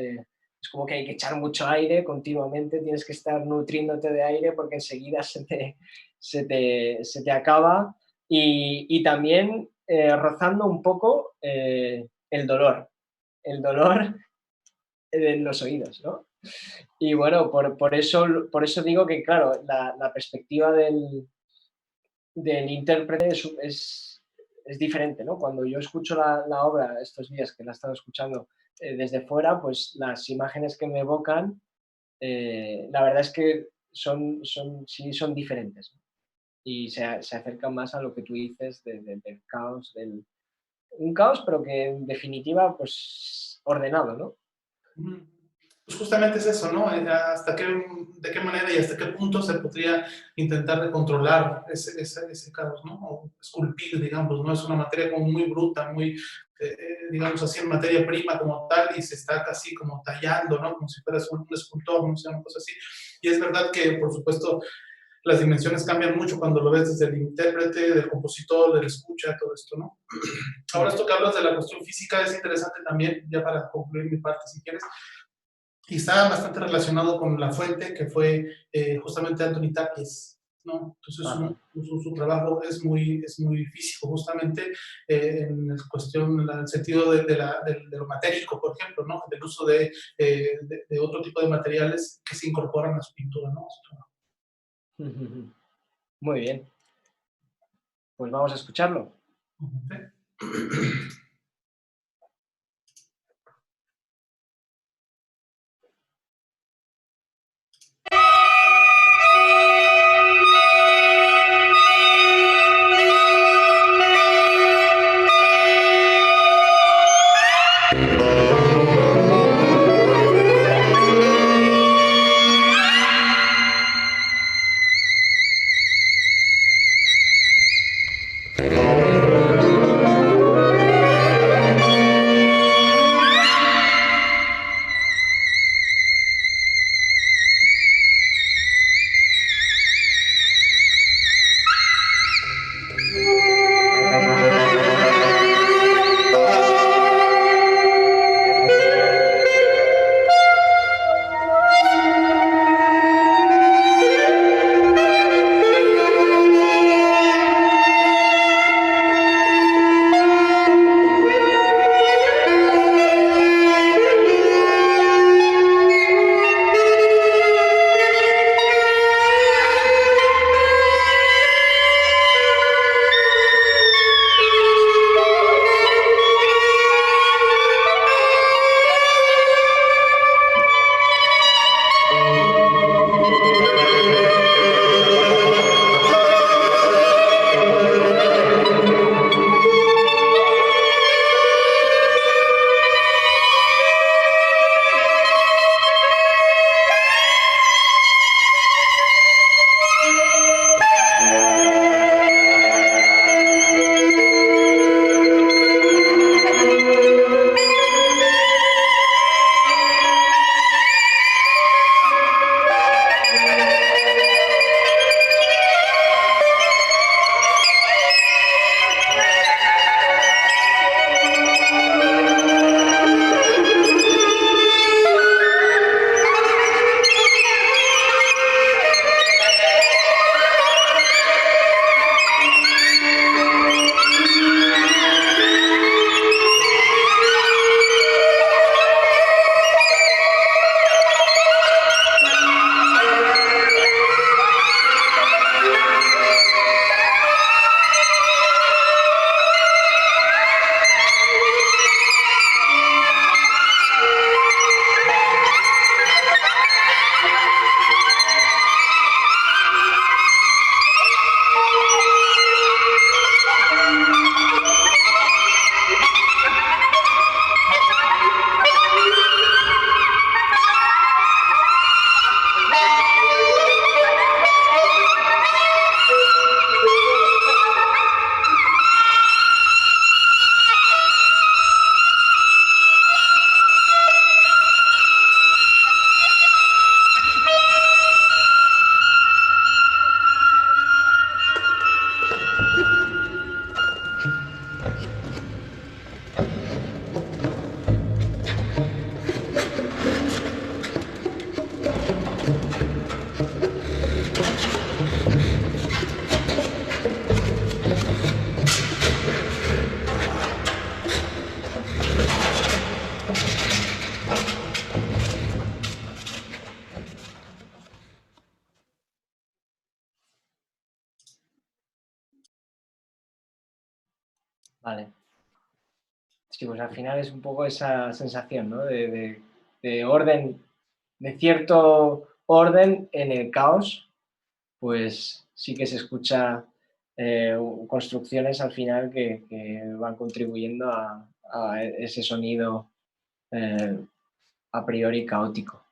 como que hay que echar mucho aire continuamente, tienes que estar nutriéndote de aire porque enseguida se te acaba y también rozando un poco el dolor en los oídos, ¿no? Y bueno, por eso digo que, claro, la perspectiva del intérprete es diferente, ¿no? Cuando yo escucho la obra estos días que la he estado escuchando desde fuera, pues las imágenes que me evocan, la verdad es que sí son diferentes, ¿no? Y se acercan más a lo que tú dices del caos, un caos, pero que en definitiva, pues ordenado, ¿no? Pues justamente es eso, ¿no? De qué manera y hasta qué punto se podría intentar de controlar ese caos, ¿no? O esculpir, digamos, ¿no? Es una materia como muy bruta, muy, digamos así, en materia prima como tal, y se está casi como tallando, ¿no? Como si fueras un escultor, no sé, una cosa así. Y es verdad que, por supuesto, las dimensiones cambian mucho cuando lo ves desde el intérprete, del compositor, del escucha, todo esto, ¿no? Ahora esto que hablas de la cuestión física es interesante también, ya para concluir mi parte, si quieres, y está bastante relacionado con La Fuente, que fue justamente Anthony Tapies, ¿no? Entonces su trabajo es muy físico, justamente en cuestión, en el sentido de lo matérico, por ejemplo, ¿no? Del uso de otro tipo de materiales que se incorporan a su pintura, ¿no? Muy bien. Pues vamos a escucharlo. Okay. Vale. Sí, pues al final es un poco esa sensación, ¿no? De orden, de cierto orden en el caos, pues sí que se escucha construcciones al final que van contribuyendo a ese sonido a priori caótico.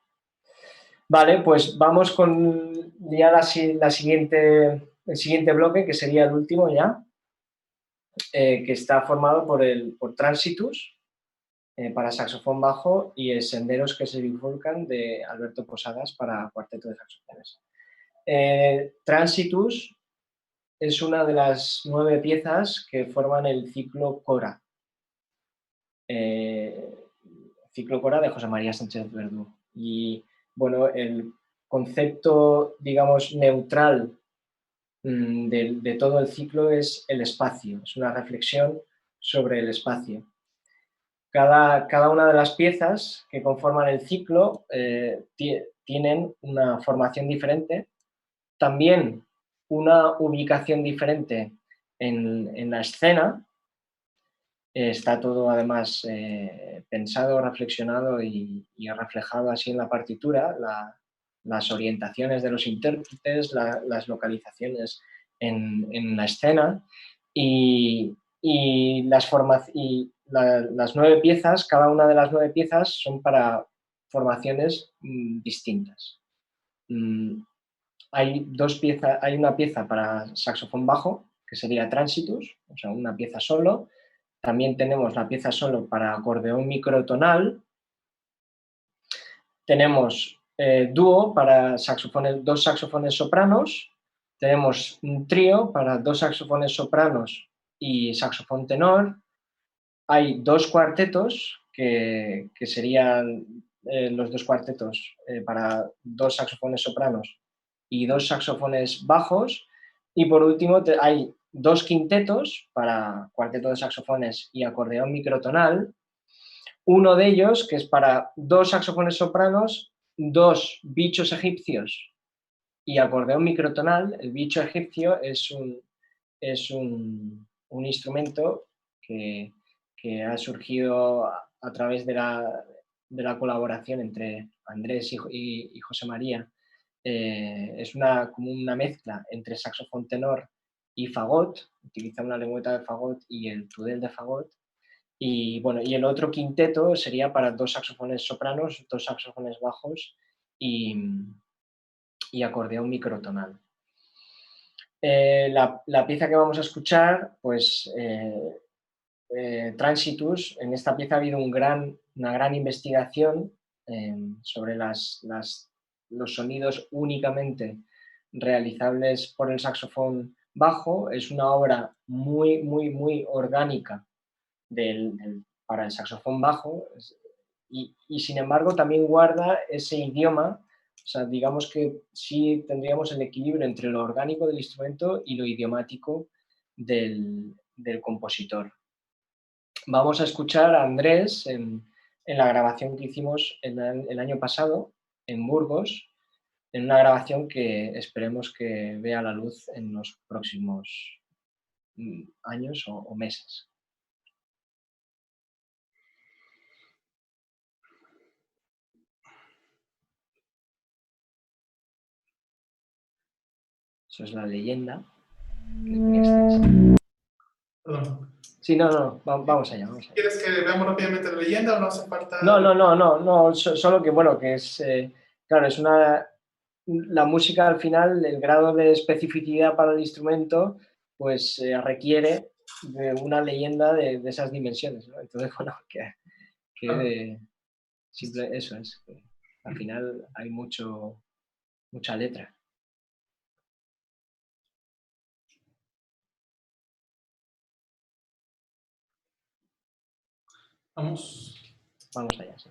Vale, pues vamos con ya el siguiente bloque, que sería el último ya, que está formado por Transitus para saxofón bajo y Senderos que se bifurcan de Alberto Posadas para cuarteto de saxofones. Transitus es una de las 9 piezas que forman el ciclo Cora. Ciclo Cora de José María Sánchez Verdú. Y bueno, el concepto, digamos, neutral de todo el ciclo es el espacio, es una reflexión sobre el espacio. Cada una de las piezas que conforman el ciclo tienen una formación diferente, también una ubicación diferente en la escena. Está todo además pensado, reflexionado y reflejado así en la partitura, las orientaciones de los intérpretes, las localizaciones en la escena y las 9 piezas, cada una de las 9 piezas son para formaciones distintas. Hay una pieza para saxofón bajo, que sería Transitus, o sea, una pieza solo. También tenemos la pieza solo para acordeón microtonal. Tenemos dúo para 2 saxofones sopranos. Tenemos un trío para 2 saxofones sopranos y saxofón tenor. Hay 2 cuartetos que serían los 2 cuartetos para 2 saxofones sopranos y 2 saxofones bajos. Y por último hay 2 quintetos para cuarteto de saxofones y acordeón microtonal. Uno de ellos que es para 2 saxofones sopranos, 2 bichos egipcios y acordeón microtonal. El bicho egipcio es un instrumento que ha surgido a través de la colaboración entre Andrés y José María. Es como una mezcla entre saxofón tenor y fagot, utiliza una lengüeta de fagot y el trudel de fagot. Y bueno, y el otro quinteto sería para 2 saxofones sopranos, 2 saxofones bajos y acordeón microtonal. La pieza que vamos a escuchar, pues Transitus, en esta pieza ha habido una gran investigación sobre los sonidos únicamente realizables por el saxofón bajo. Es una obra muy, muy, muy orgánica para el saxofón bajo y sin embargo también guarda ese idioma. O sea, digamos que sí tendríamos el equilibrio entre lo orgánico del instrumento y lo idiomático del compositor. Vamos a escuchar a Andrés en la grabación que hicimos el año pasado en Burgos, en una grabación que esperemos que vea la luz en los próximos años o meses. Eso es la leyenda. Perdón. Sí, no, vamos allá. ¿Quieres que veamos rápidamente la leyenda o no hace falta? No, solo que bueno, que es, claro, es la música al final, el grado de especificidad para el instrumento, pues requiere de una leyenda de esas dimensiones, ¿no? Entonces, bueno, simple, eso es, que al final hay mucha letra. Vamos. Vamos allá, sí.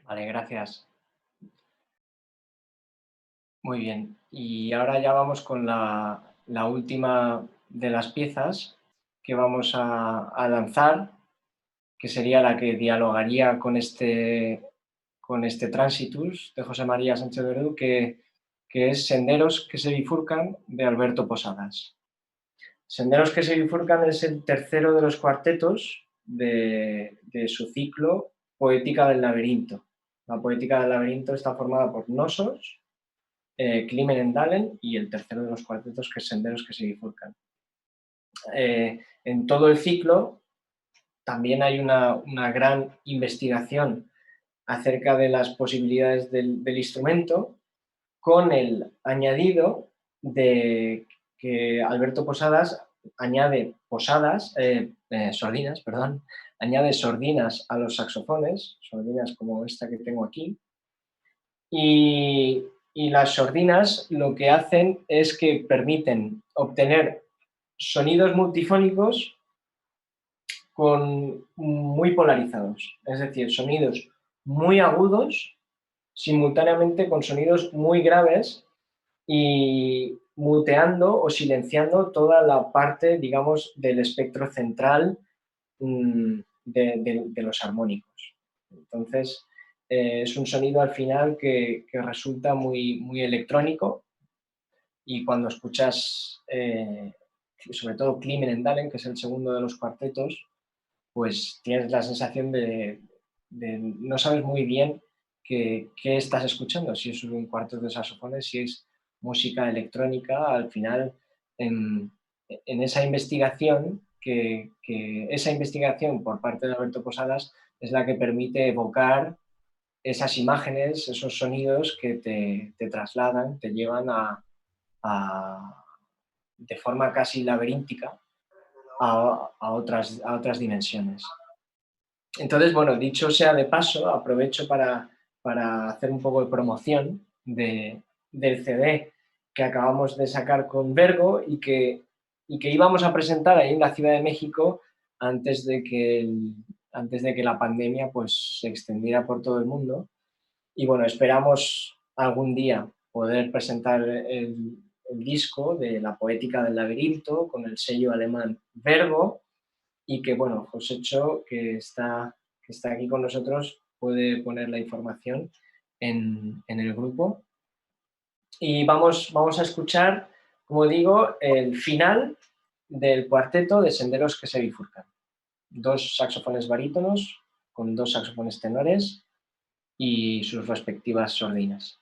Vale, gracias. Muy bien. Y ahora ya vamos con la última de las piezas que vamos a lanzar, que sería la que dialogaría con este Transitus de José María Sánchez Verdú, que es Senderos que se bifurcan, de Alberto Posadas. Senderos que se bifurcan es el tercero de los cuartetos de su ciclo Poética del laberinto. La Poética del laberinto está formada por Knossos, Klimen en Dalen y el tercero de los cuartetos, que es Senderos que se bifurcan. En todo el ciclo también hay una gran investigación acerca de las posibilidades del instrumento, con el añadido de que Alberto Posadas añade sordinas a los saxofones, sordinas como esta que tengo aquí, y las sordinas lo que hacen es que permiten obtener sonidos multifónicos muy polarizados, es decir, sonidos muy agudos simultáneamente con sonidos muy graves y muteando o silenciando toda la parte, digamos, del espectro central de los armónicos. Entonces, es un sonido al final que resulta muy, muy electrónico, y cuando escuchas, sobre todo Klimen en Dalen, que es el segundo de los cuartetos, pues tienes la sensación de no sabes muy bien qué estás escuchando, si es un cuarteto de saxofones, si es música electrónica. Al final, en esa investigación, esa investigación por parte de Alberto Posadas es la que permite evocar esas imágenes, esos sonidos que te trasladan, te llevan de forma casi laberíntica a otras dimensiones. Entonces, bueno, dicho sea de paso, aprovecho para hacer un poco de promoción del CD que acabamos de sacar con Vergo y que íbamos a presentar ahí en la Ciudad de México antes de que la pandemia pues se extendiera por todo el mundo. Y bueno, esperamos algún día poder presentar el disco de La Poética del laberinto con el sello alemán Vergo, y que, bueno, Josécho, que está aquí con nosotros, puede poner la información en el grupo. Y vamos a escuchar, como digo, el final del cuarteto de Senderos que se bifurcan. 2 saxofones barítonos con 2 saxofones tenores y sus respectivas sordinas.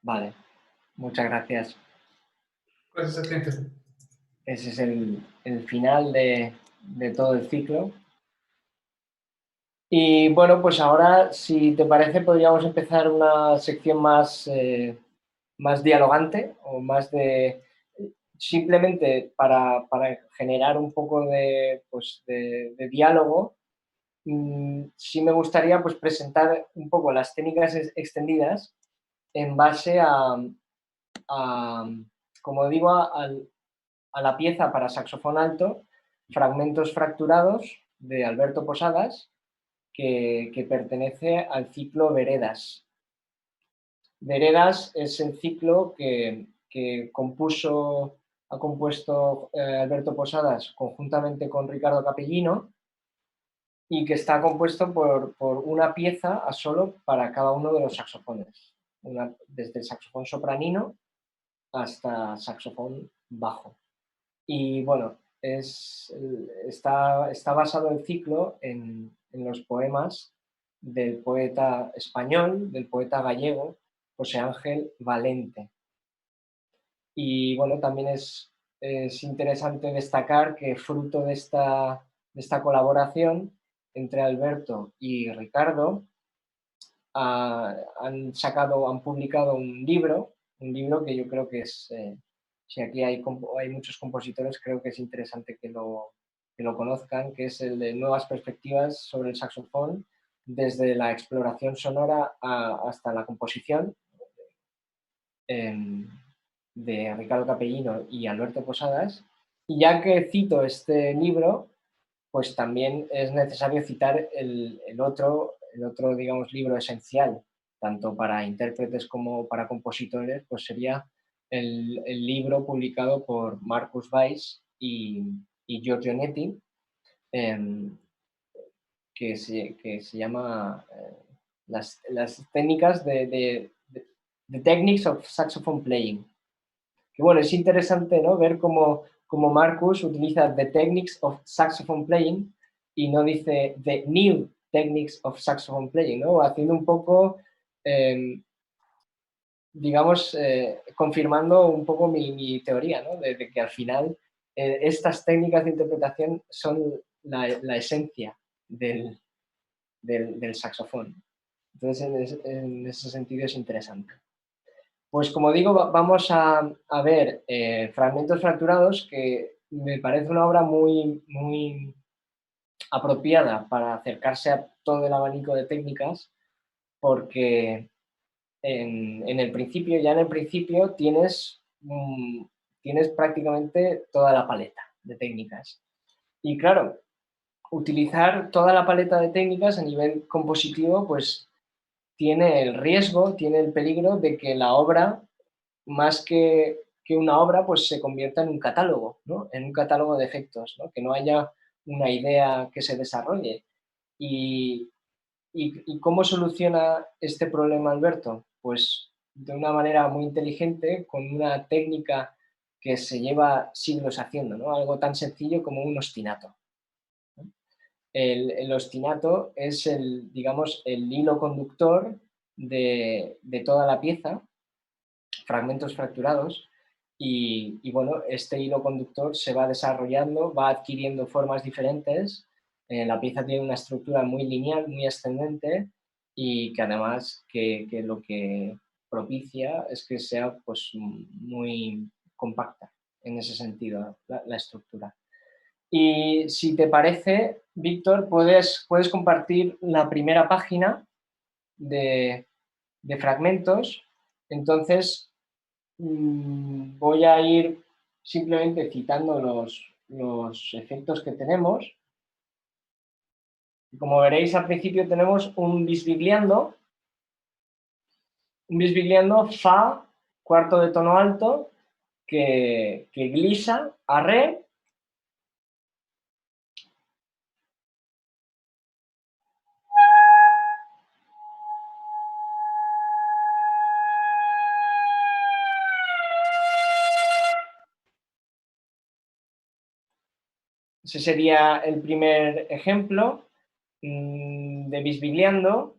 Vale, muchas gracias. Gracias a ti. Ese es el final de todo el ciclo. Y bueno, pues ahora, si te parece, podríamos empezar una sección más, más dialogante o más de simplemente para generar un poco de, pues, de diálogo. Sí me gustaría pues, presentar un poco las técnicas extendidas en base a, como digo, a la pieza para saxofón alto, Fragmentos fracturados, de Alberto Posadas, que pertenece al ciclo Veredas. Veredas es el ciclo que ha compuesto Alberto Posadas conjuntamente con Ricardo Capellino y que está compuesto por una pieza a solo para cada uno de los saxofones, desde el saxofón sopranino hasta saxofón bajo. Y bueno, está basado el ciclo en los poemas del poeta español, del poeta gallego, José Ángel Valente. Y bueno, también es interesante destacar que fruto de esta colaboración entre Alberto y Ricardo, han publicado un libro que yo creo que es, si aquí hay muchos compositores, creo que es interesante que lo conozcan, que es el de Nuevas perspectivas sobre el saxofón, desde la exploración sonora hasta la composición, de Ricardo Capellino y Alberto Posadas. Y ya que cito este libro, pues también es necesario citar el otro, digamos, libro esencial, tanto para intérpretes como para compositores, pues sería el libro publicado por Marcus Weiss y Giorgio Netti, que se llama las técnicas de Techniques of Saxophone Playing. Que bueno, es interesante, ¿no?, ver cómo Marcus utiliza The Techniques of Saxophone Playing y no dice The New Techniques of Saxophone Playing, ¿no? Haciendo un poco, digamos, confirmando un poco mi teoría, ¿no?, de que al final estas técnicas de interpretación son la esencia del saxofón. Entonces, en ese sentido es interesante. Pues como digo, vamos a ver Fragmentos fracturados, que me parece una obra muy, muy apropiada para acercarse a todo el abanico de técnicas, porque en el principio tienes prácticamente toda la paleta de técnicas. Y claro, utilizar toda la paleta de técnicas a nivel compositivo, pues tiene el riesgo, tiene el peligro de que la obra, más que una obra, pues se convierta en un catálogo, ¿no?, en un catálogo de efectos, ¿no?, que no haya una idea que se desarrolle. ¿Y cómo soluciona este problema Alberto? Pues de una manera muy inteligente, con una técnica que se lleva siglos haciendo, ¿no?, algo tan sencillo como un ostinato. El ostinato es digamos, el hilo conductor de toda la pieza, Fragmentos fracturados, y bueno, este hilo conductor se va desarrollando, va adquiriendo formas diferentes. La pieza tiene una estructura muy lineal, muy ascendente, y que además que lo que propicia es que sea pues muy compacta en ese sentido la estructura. Y si te parece, Víctor, puedes compartir la primera página de Fragmentos. Entonces, voy a ir simplemente citando los efectos que tenemos. Como veréis, al principio tenemos un bisbigliando fa, cuarto de tono alto, que glisa a re. Ese sería el primer ejemplo de bisbigliando.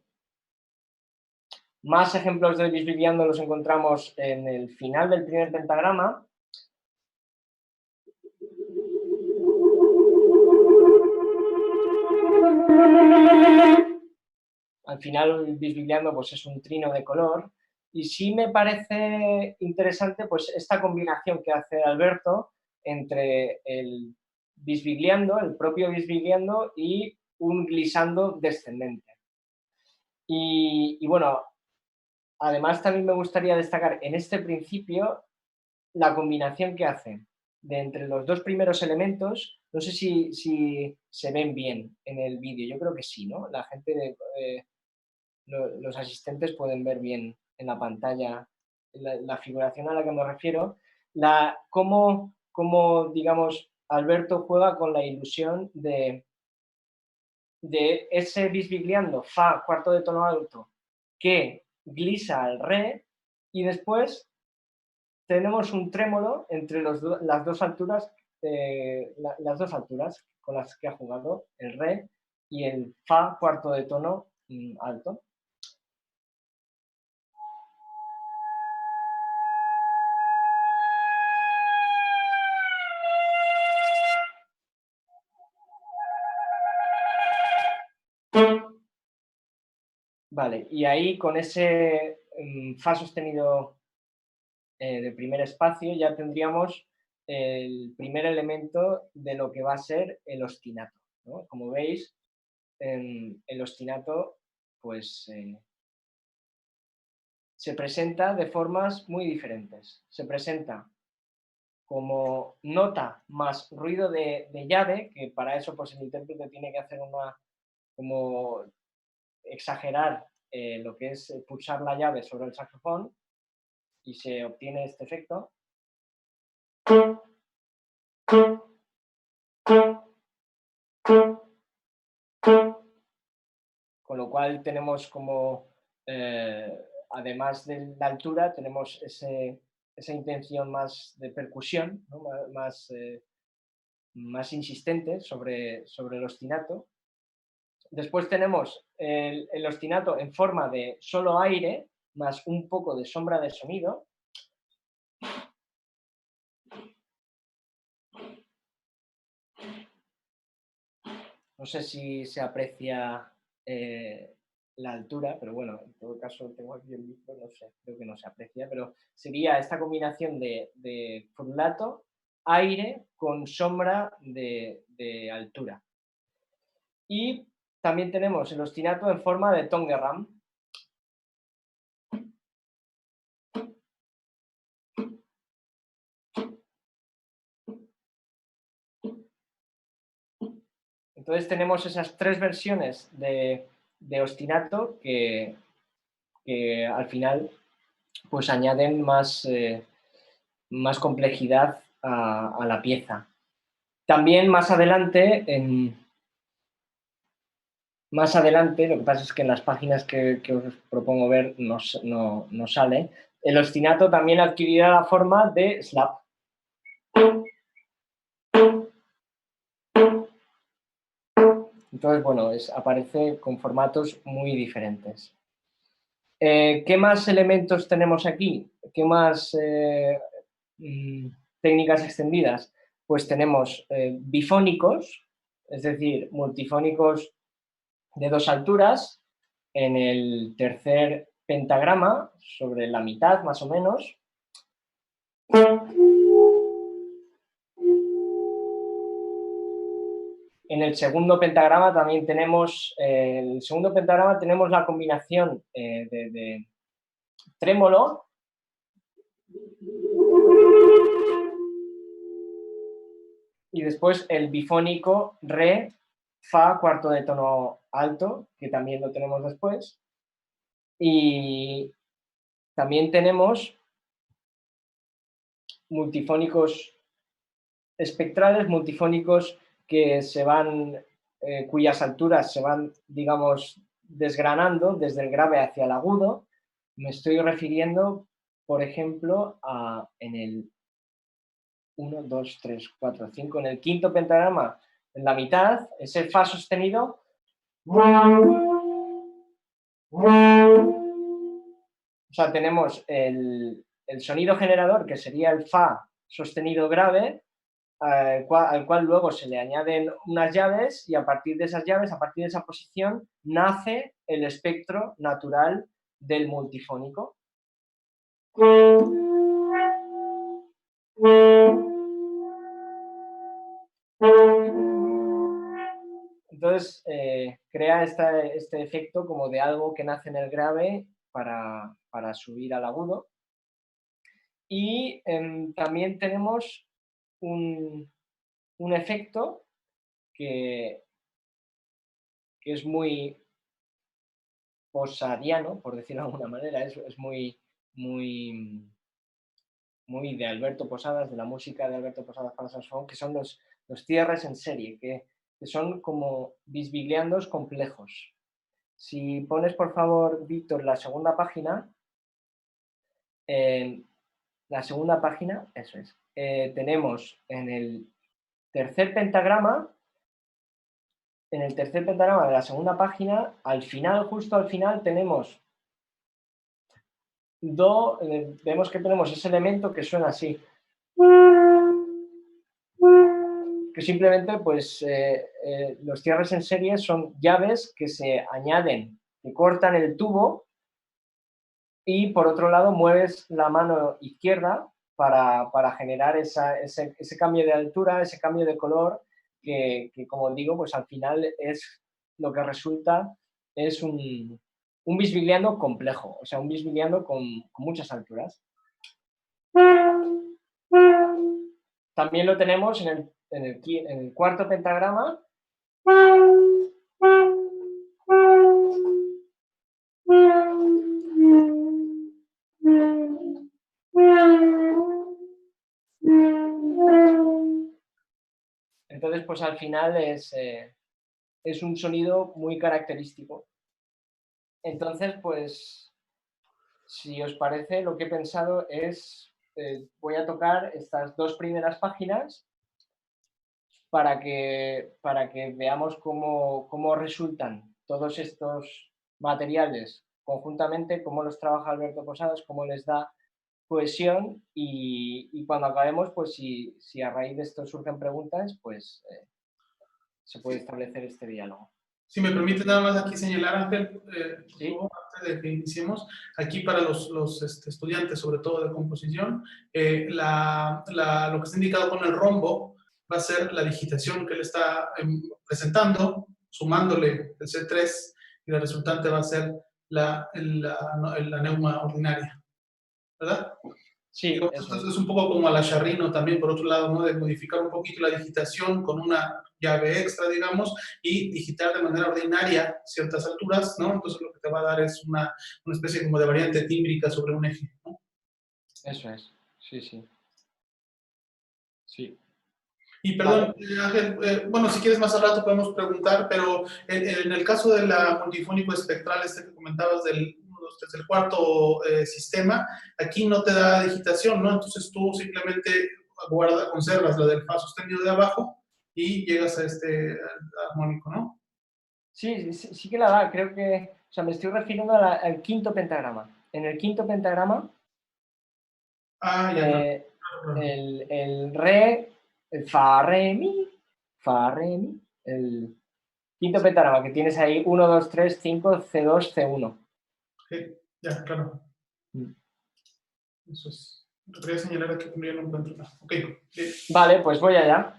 Más ejemplos de bisbiliando los encontramos en el final del primer pentagrama. Al final el bisbiliando pues, es un trino de color. Y sí me parece interesante pues, esta combinación que hace Alberto entre el bisbiliando, el propio bisbiliando, y un glissando descendente. Y bueno, además también me gustaría destacar en este principio la combinación que hace de entre los dos primeros elementos. No sé si se ven bien en el vídeo, yo creo que sí, ¿no? La gente, los asistentes pueden ver bien en la pantalla la figuración a la que me refiero, cómo, digamos, Alberto juega con la ilusión de ese bisbiliando fa cuarto de tono alto que glissa al re, y después tenemos un trémolo entre las dos alturas, las dos alturas con las que ha jugado el re y el fa cuarto de tono alto. Vale, y ahí con ese fa sostenido de primer espacio ya tendríamos el primer elemento de lo que va a ser el ostinato, ¿no? Como veis, el ostinato pues, se presenta de formas muy diferentes. Se presenta como nota más ruido de llave, que para eso pues, el intérprete tiene que hacer como exagerar lo que es pulsar la llave sobre el saxofón, y se obtiene este efecto. Con lo cual tenemos como, además de la altura, tenemos esa intención más de percusión, ¿no? más insistente sobre el ostinato. Después tenemos el ostinato en forma de solo aire, más un poco de sombra de sonido. No sé si se aprecia la altura, pero bueno, en todo caso tengo aquí el micro, no sé, creo que no se aprecia, pero sería esta combinación de frulato, aire con sombra de altura. Y también tenemos el ostinato en forma de tongue-ram. Entonces tenemos esas tres versiones de ostinato que al final pues añaden más complejidad a la pieza. También más adelante, lo que pasa es que en las páginas que os propongo ver no sale, el ostinato también adquirirá la forma de slap. Entonces, bueno, aparece con formatos muy diferentes. ¿Qué más elementos tenemos aquí? ¿Qué más técnicas extendidas? Pues tenemos bifónicos, es decir, multifónicos de dos alturas, en el tercer pentagrama, sobre la mitad más o menos. En el segundo pentagrama también tenemos, la combinación de trémolo y después el bifónico re, fa cuarto de tono alto, que también lo tenemos después. Y también tenemos multifónicos espectrales, multifónicos que cuyas alturas se van, digamos, desgranando desde el grave hacia el agudo. Me estoy refiriendo, por ejemplo, en el 1, 2, 3, 4, 5, en el quinto pentagrama, en la mitad, ese fa sostenido sea, tenemos el sonido generador, que sería el Fa sostenido grave, al cual luego se le añaden unas llaves y a partir de esas llaves, a partir de esa posición, nace el espectro natural del multifónico. Entonces, crea este efecto como de algo que nace en el grave para subir al agudo. Y también tenemos un efecto que es muy posadiano, por decirlo de alguna manera, es muy de Alberto Posadas, de la música de Alberto Posadas para saxofón, que son los cierres en serie, que son como bisbigliandos complejos. Si pones, por favor, Víctor, la segunda página, eso es, tenemos en el tercer pentagrama de la segunda página, al final, justo al final, tenemos vemos que tenemos ese elemento que suena así, que simplemente pues los cierres en serie son llaves que se añaden, que cortan el tubo y por otro lado mueves la mano izquierda para generar ese cambio de altura, ese cambio de color que como digo, pues al final es lo que resulta es un bisbigliano complejo, o sea, un bisbigliano con muchas alturas. También lo tenemos en el cuarto pentagrama. Entonces, pues al final es un sonido muy característico. Entonces, pues, si os parece, lo que he pensado es, voy a tocar estas dos primeras páginas para que veamos cómo resultan todos estos materiales conjuntamente, cómo los trabaja Alberto Posadas, cómo les da cohesión y cuando acabemos, pues si a raíz de esto surgen preguntas, pues se puede establecer este diálogo. Si me permite nada más aquí señalar, Ángel, por ¿Sí? favor, antes de que iniciemos, aquí para los estudiantes, sobre todo de composición, lo que está indicado con el rombo va a ser la digitación que él está presentando, sumándole el C3, y la resultante va a ser la neuma ordinaria, ¿verdad? Sí, Digamos, eso esto es un poco como a la Charrino también, por otro lado, ¿no? De modificar un poquito la digitación con una llave extra, digamos, y digitar de manera ordinaria ciertas alturas, ¿no? Entonces lo que te va a dar es una especie como de variante tímbrica sobre un eje, ¿no? Eso es, sí. Sí. Y perdón, Vale. Ángel, bueno, si quieres más al rato podemos preguntar, pero en el caso de la multifónico espectral, que comentabas del cuarto sistema, aquí no te da digitación, ¿no? Entonces tú simplemente conservas la del fa sostenido de abajo y llegas a este armónico, ¿no? Sí que la da, creo que, o sea, me estoy refiriendo al quinto pentagrama. En el quinto pentagrama, Claro. el re, el fa, re, mi, el quinto pentagrama que tienes ahí, 1, 2, 3, 5, C2, C1. Sí, ya, claro. Eso es. Lo quería señalar aquí, pero ya no encuentro nada. Ok, bien. Vale, pues voy allá.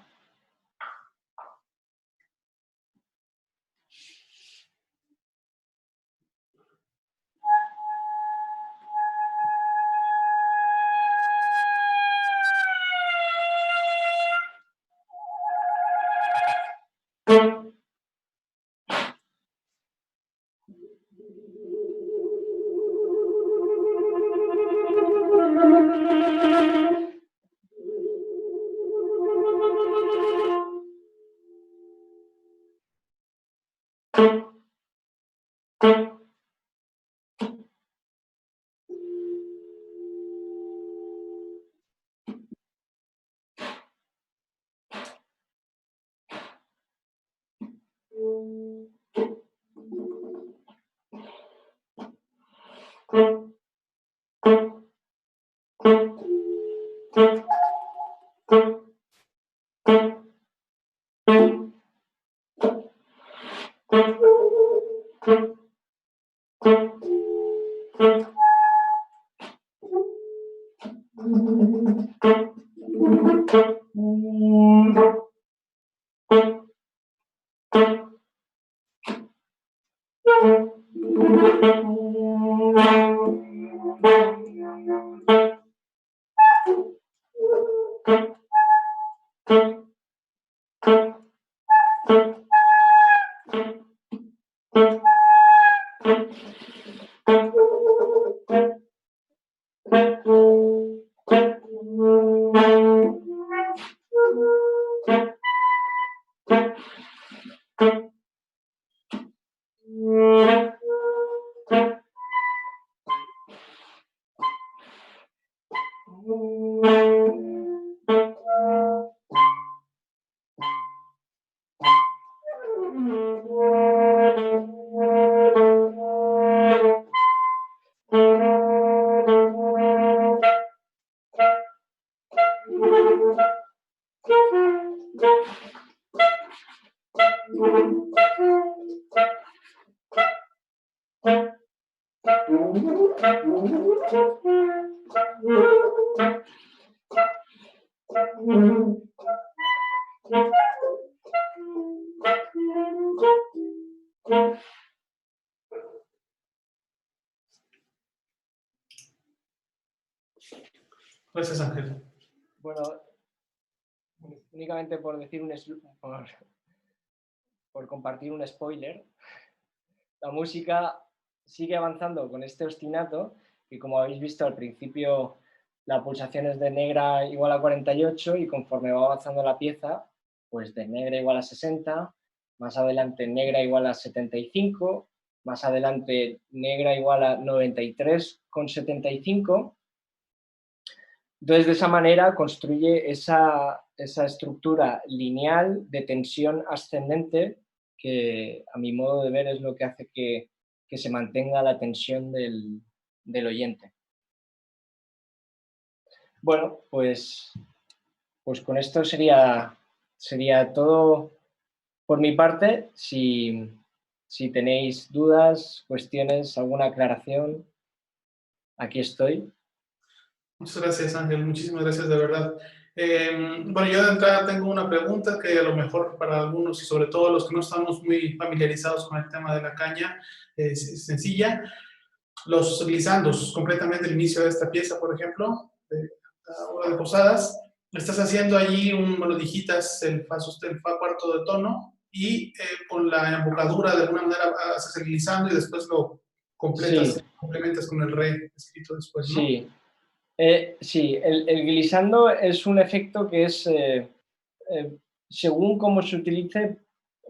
Gracias, Ángel. Bueno, únicamente por decir por compartir un spoiler, la música sigue avanzando con este ostinato, que como habéis visto al principio la pulsación es de negra igual a 48 y conforme va avanzando la pieza, pues de negra igual a 60, más adelante negra igual a 75, más adelante negra igual a 93,75. Entonces, de esa manera construye esa estructura lineal de tensión ascendente que, a mi modo de ver, es lo que hace que se mantenga la tensión del oyente. Bueno, pues con esto sería todo por mi parte. Si tenéis dudas, cuestiones, alguna aclaración, aquí estoy. Muchas gracias, Ángel. Muchísimas gracias, de verdad. Bueno, yo de entrada tengo una pregunta que a lo mejor para algunos y sobre todo los que no estamos muy familiarizados con el tema de la caña es sencilla. Los glissandos, completamente el inicio de esta pieza, por ejemplo, de la obra de Posadas, estás haciendo allí bueno, digitas el fa cuarto de tono y con la embocadura de alguna manera haces el glissando y después lo completas, Sí. complementas con el re escrito después, ¿no? Sí. Sí, el glissando es un efecto que es, según cómo se utilice,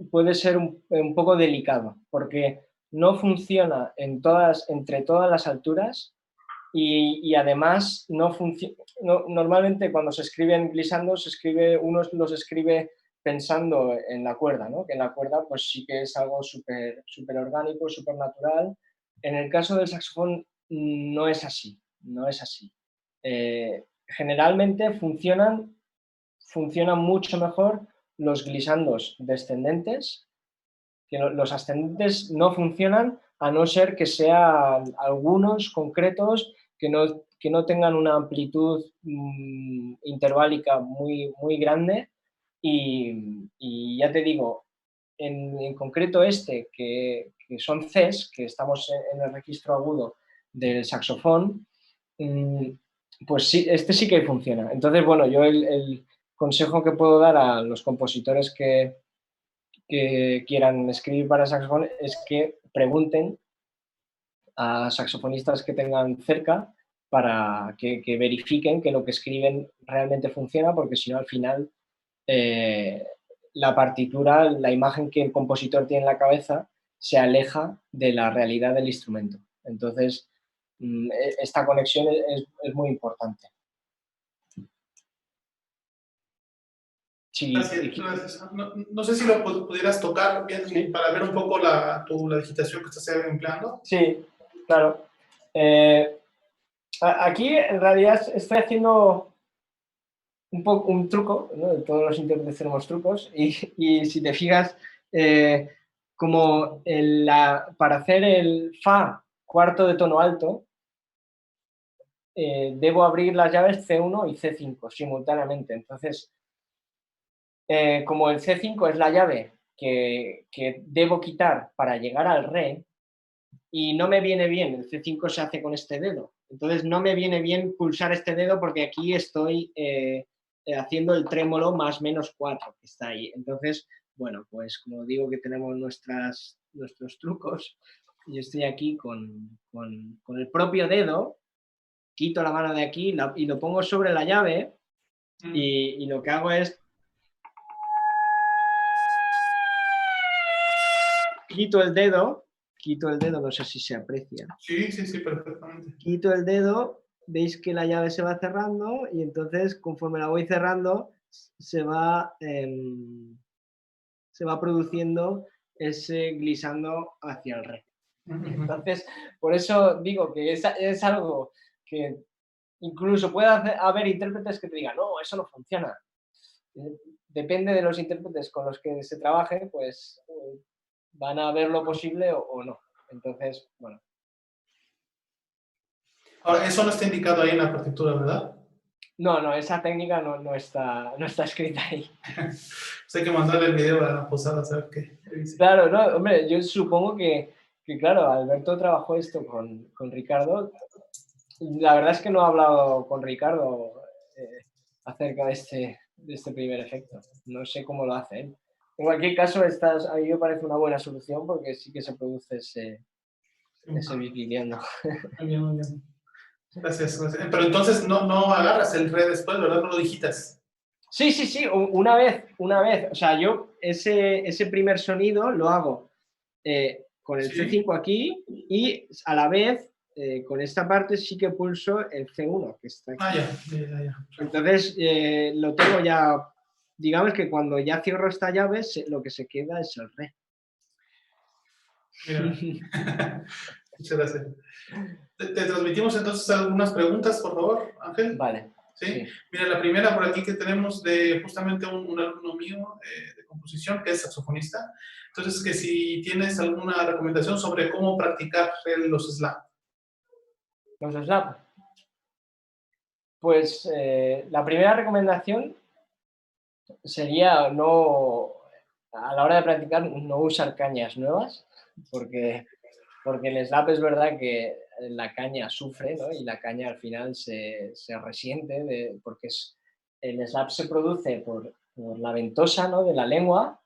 puede ser un poco delicado, porque no funciona entre todas las alturas y además normalmente cuando se escriben glissando, uno los escribe pensando en la cuerda, ¿no? Que en la cuerda pues sí que es algo súper orgánico, súper natural. En el caso del saxofón no es así, no es así. Generalmente funcionan mucho mejor los glissandos descendentes, que los ascendentes no funcionan a no ser que sean algunos concretos que no tengan una amplitud interválica muy grande y ya te digo, en concreto que son Cs, que estamos en el registro agudo del saxofón, pues sí, este sí que funciona. Entonces, bueno, yo el consejo que puedo dar a los compositores que quieran escribir para saxofón es que pregunten a saxofonistas que tengan cerca para que verifiquen que lo que escriben realmente funciona, porque si no, al final, la partitura, la imagen que el compositor tiene en la cabeza, se aleja de la realidad del instrumento. Entonces, esta conexión es muy importante. Sí, gracias. No sé si lo pudieras tocar bien, ¿sí? Para ver un poco la digitación que estás empleando. Sí, claro. Aquí en realidad estoy haciendo un truco, ¿no? Todos los intérpretes tenemos trucos y si te fijas, como para hacer el fa cuarto de tono alto, debo abrir las llaves C1 y C5 simultáneamente. Entonces, como el C5 es la llave que debo quitar para llegar al re, y no me viene bien, el C5 se hace con este dedo, entonces no me viene bien pulsar este dedo porque aquí estoy haciendo el trémolo más -4 que está ahí. Entonces, bueno, pues como digo que tenemos nuestros trucos, yo estoy aquí con el propio dedo, quito la mano de aquí y lo pongo sobre la llave y lo que hago es quito el dedo, no sé si se aprecia. Sí, sí, sí, perfectamente. Quito el dedo, veis que la llave se va cerrando y entonces conforme la voy cerrando se va produciendo ese glissando hacia el re. Entonces, por eso digo que es algo que incluso puede haber intérpretes que te digan, no, eso no funciona. Depende de los intérpretes con los que se trabaje, pues van a ver lo posible o no. Entonces, bueno. Ahora, eso no está indicado ahí en la partitura, ¿verdad? No, esa técnica no está escrita ahí. Pues hay que mandarle el video a la posada a saber qué dice. Claro, no, hombre, yo supongo que claro, Alberto trabajó esto con Ricardo. La verdad es que no he hablado con Ricardo acerca de este primer efecto. No sé cómo lo hace él. En cualquier caso, a mí me parece una buena solución porque sí que se produce ese biquiliano. Muy bien, muy bien. Gracias, gracias. Pero entonces no agarras el re después, ¿verdad? No lo digitas. Sí, una vez. O sea, yo ese primer sonido lo hago con el C5 aquí y a la vez con esta parte sí que pulso el C1 que está aquí. Ya. Entonces lo tengo ya, digamos que cuando ya cierro esta llave lo que se queda es el re. Mira. Muchas gracias. Te transmitimos entonces algunas preguntas, por favor, Ángel. Vale. ¿Sí? Mira, la primera por aquí que tenemos de justamente un alumno mío de composición, que es saxofonista. Entonces, que si tienes alguna recomendación sobre cómo practicar los slap. Los slap. Pues la primera recomendación sería a la hora de practicar, no usar cañas nuevas, porque el slap es verdad que la caña sufre, ¿no? Y la caña al final se resiente porque el slap se produce por la ventosa, ¿no? De la lengua,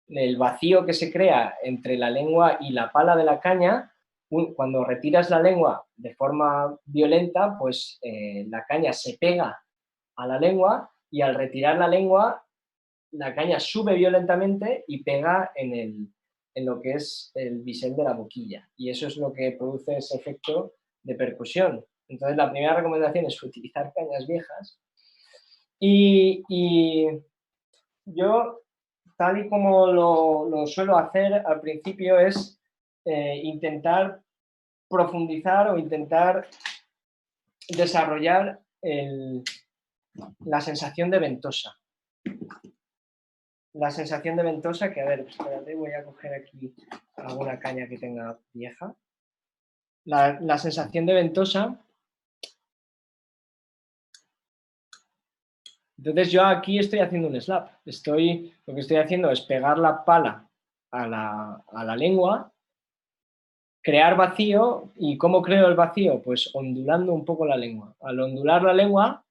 el vacío que se crea entre la lengua y la pala de la caña. Cuando retiras la lengua de forma violenta, pues la caña se pega a la lengua y al retirar la lengua, la caña sube violentamente y pega en lo que es el bisel de la boquilla. Y eso es lo que produce ese efecto de percusión. Entonces, la primera recomendación es utilizar cañas viejas. Y yo, tal y como lo suelo hacer al principio, es intentar profundizar o intentar desarrollar la sensación de ventosa. La sensación de ventosa, que a ver, espérate, voy a coger aquí alguna caña que tenga vieja. La sensación de ventosa. Entonces yo aquí estoy haciendo un slap. Lo que estoy haciendo es pegar la pala a la lengua, crear vacío. ¿Y cómo creo el vacío? Pues ondulando un poco la lengua. Al ondular la lengua,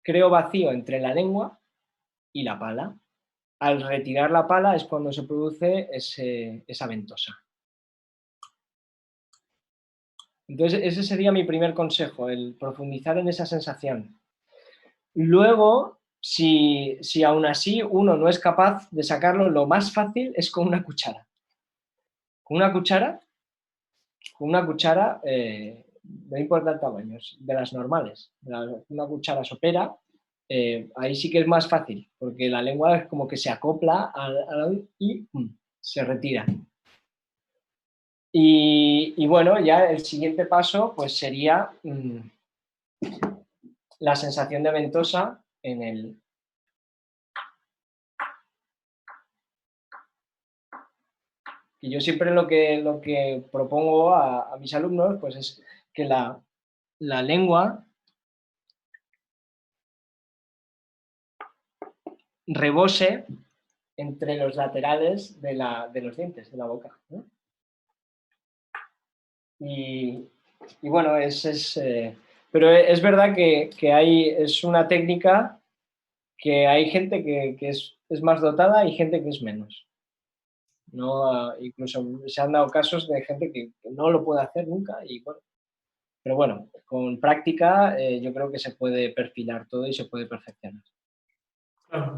creo vacío entre la lengua y la pala. Al retirar la pala es cuando se produce esa ventosa. Entonces, ese sería mi primer consejo, el profundizar en esa sensación. Luego, si aún así uno no es capaz de sacarlo, lo más fácil es con una cuchara. Con una cuchara, no importa el tamaño, de las normales, una cuchara sopera, ahí sí que es más fácil, porque la lengua es como que se acopla y se retira. Y bueno, ya el siguiente paso pues sería la sensación de ventosa en el... Y yo siempre lo que propongo a mis alumnos pues es que la lengua rebose entre los laterales de los dientes, de la boca, ¿no? Y bueno, pero es verdad que es una técnica que hay gente que es más dotada y gente que es menos. No, incluso se han dado casos de gente que no lo puede hacer nunca, y bueno, pero bueno, con práctica yo creo que se puede perfilar todo y se puede perfeccionar. Claro.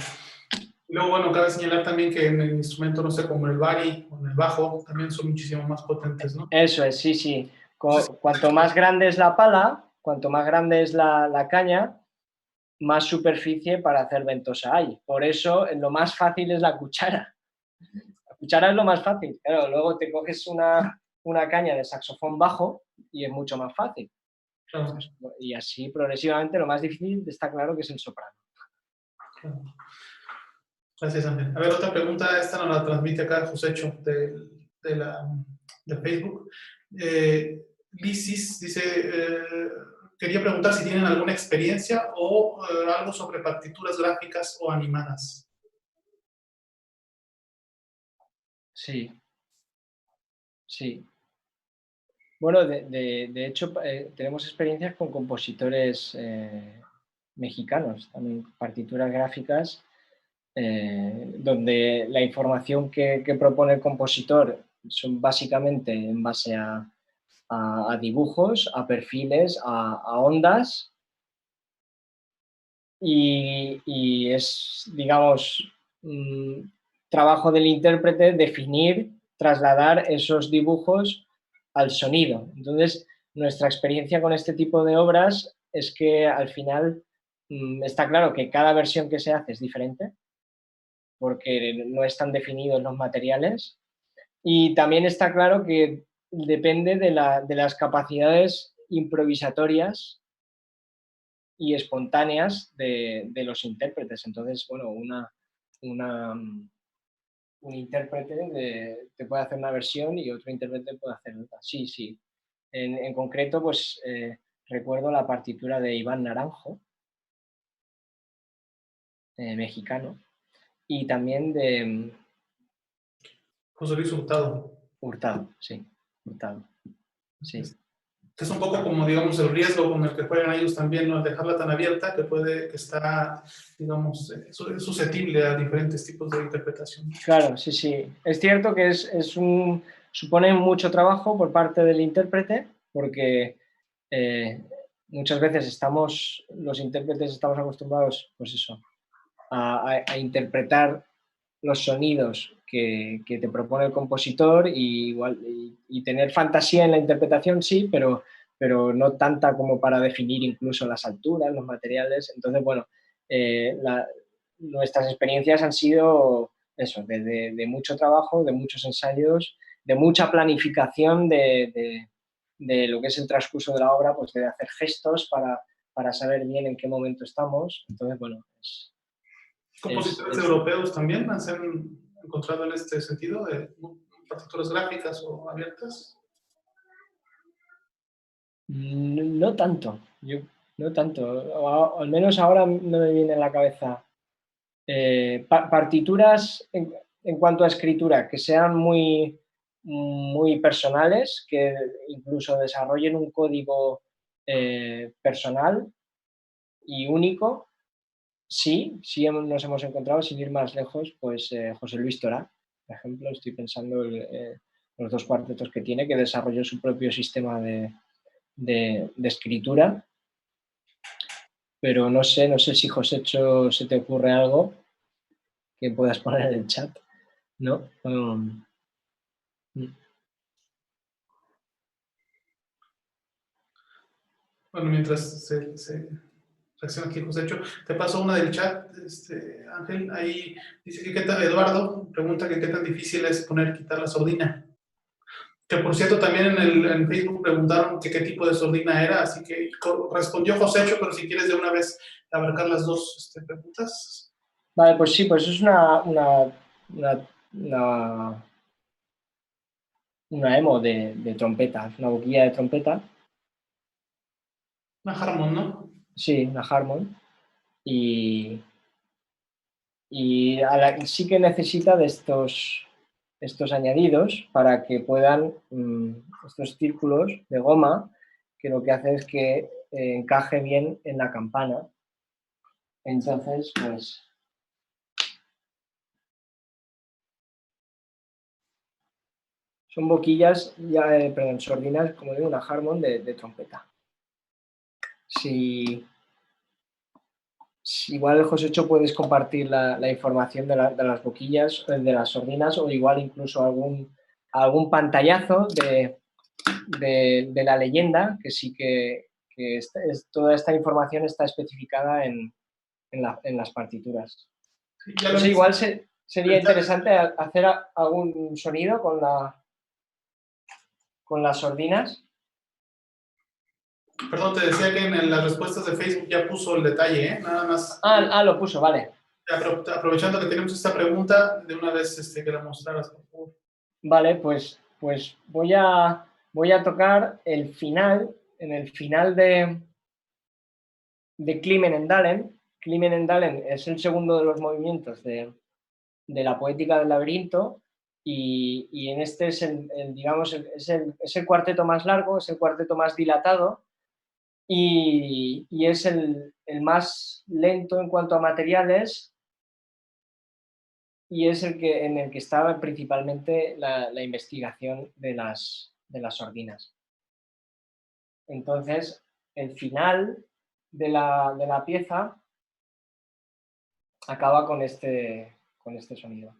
Y luego, bueno, cabe señalar también que en el instrumento, no sé, como el bari o en el bajo, también son muchísimo más potentes, ¿no? Eso es, sí, sí. Entonces, Cuanto más grande es la pala, cuanto más grande es la caña, más superficie para hacer ventosa hay. Por eso lo más fácil es la cuchara. La cuchara es lo más fácil. Claro, luego te coges una caña de saxofón bajo y es mucho más fácil. claro, Y así progresivamente lo más difícil está claro que es el soprano. claro. Gracias, Ángel. A ver, otra pregunta, esta nos la transmite acá Josécho de Facebook. Lisis dice, quería preguntar si tienen alguna experiencia o algo sobre partituras gráficas o animadas. Sí, sí. Bueno, de hecho, tenemos experiencias con compositores mexicanos, también partituras gráficas, donde la información que propone el compositor son básicamente en base a dibujos, a perfiles, a ondas, y es, digamos, trabajo del intérprete definir, trasladar esos dibujos al sonido. Entonces, nuestra experiencia con este tipo de obras es que al final está claro que cada versión que se hace es diferente, porque no están definidos los materiales, y también está claro que depende de las capacidades improvisatorias y espontáneas de los intérpretes. Entonces, bueno, un intérprete te puede hacer una versión y otro intérprete puede hacer otra. Sí, sí. En concreto, pues recuerdo la partitura de Iván Naranjo, mexicano, y también de José Luis Hurtado. Hurtado, sí, Hurtado, sí. Es un poco como, digamos, el riesgo con el que juegan ellos también, ¿no? Al dejarla tan abierta, que está, digamos, susceptible a diferentes tipos de interpretación. Claro, sí, sí. Es cierto que supone mucho trabajo por parte del intérprete, porque muchas veces los intérpretes estamos acostumbrados, pues eso, a interpretar los sonidos que te propone el compositor y tener fantasía en la interpretación, sí, pero no tanta como para definir incluso las alturas, los materiales. Entonces, bueno, nuestras experiencias han sido eso, de mucho trabajo, de muchos ensayos, de mucha planificación de lo que es el transcurso de la obra, pues de hacer gestos para saber bien en qué momento estamos. Entonces, bueno, ¿Compositores europeos también se han encontrado en este sentido de partituras gráficas o abiertas? No tanto, no tanto, o al menos ahora no me viene a la cabeza. Partituras en cuanto a escritura que sean muy personales, que incluso desarrollen un código personal y único. Sí nos hemos encontrado, sin ir más lejos, pues José Luis Torá, por ejemplo, estoy pensando los dos cuartetos que tiene, que desarrolló su propio sistema de escritura, pero no sé si Josécho se te ocurre algo que puedas poner en el chat, ¿no? Bueno, mientras se reacciona aquí Josécho, te paso una del chat, Ángel, ahí dice que Eduardo pregunta que qué tan difícil es quitar la sordina. Que por cierto, también en Facebook preguntaron que qué tipo de sordina era, así que respondió Josécho, pero si quieres de una vez abarcar las dos preguntas. Vale, pues sí, pues es una una emo de trompeta, es una boquilla de trompeta. Una Harmon, ¿no? Sí, una Harmon. Y sí que necesita de estos añadidos para que puedan, estos círculos de goma, que lo que hace es que encaje bien en la campana. Entonces, pues... Son boquillas, perdón, sordinas, como digo, una Harmon de trompeta. Si igual, Josécho, puedes compartir la información de las boquillas, de las sordinas, o igual incluso algún pantallazo de la leyenda, que sí que toda esta información está especificada en las partituras. Sí, Pues igual sería interesante hacer algún sonido con las sordinas. Perdón, te decía que en las respuestas de Facebook ya puso el detalle, ¿eh? Nada más. Lo puso, vale. Aprovechando que tenemos esta pregunta, de una vez que la mostraras, por favor. Vale, pues voy a tocar el final, en el final de Klimen-Endalen. Klimen-Endalen es el segundo de los movimientos de la poética del laberinto, y en este es digamos, es el cuarteto más largo, es el cuarteto más dilatado, y es el más lento en cuanto a materiales, y es en el que estaba principalmente la investigación de las sordinas. Entonces, el final de la pieza acaba con este sonido.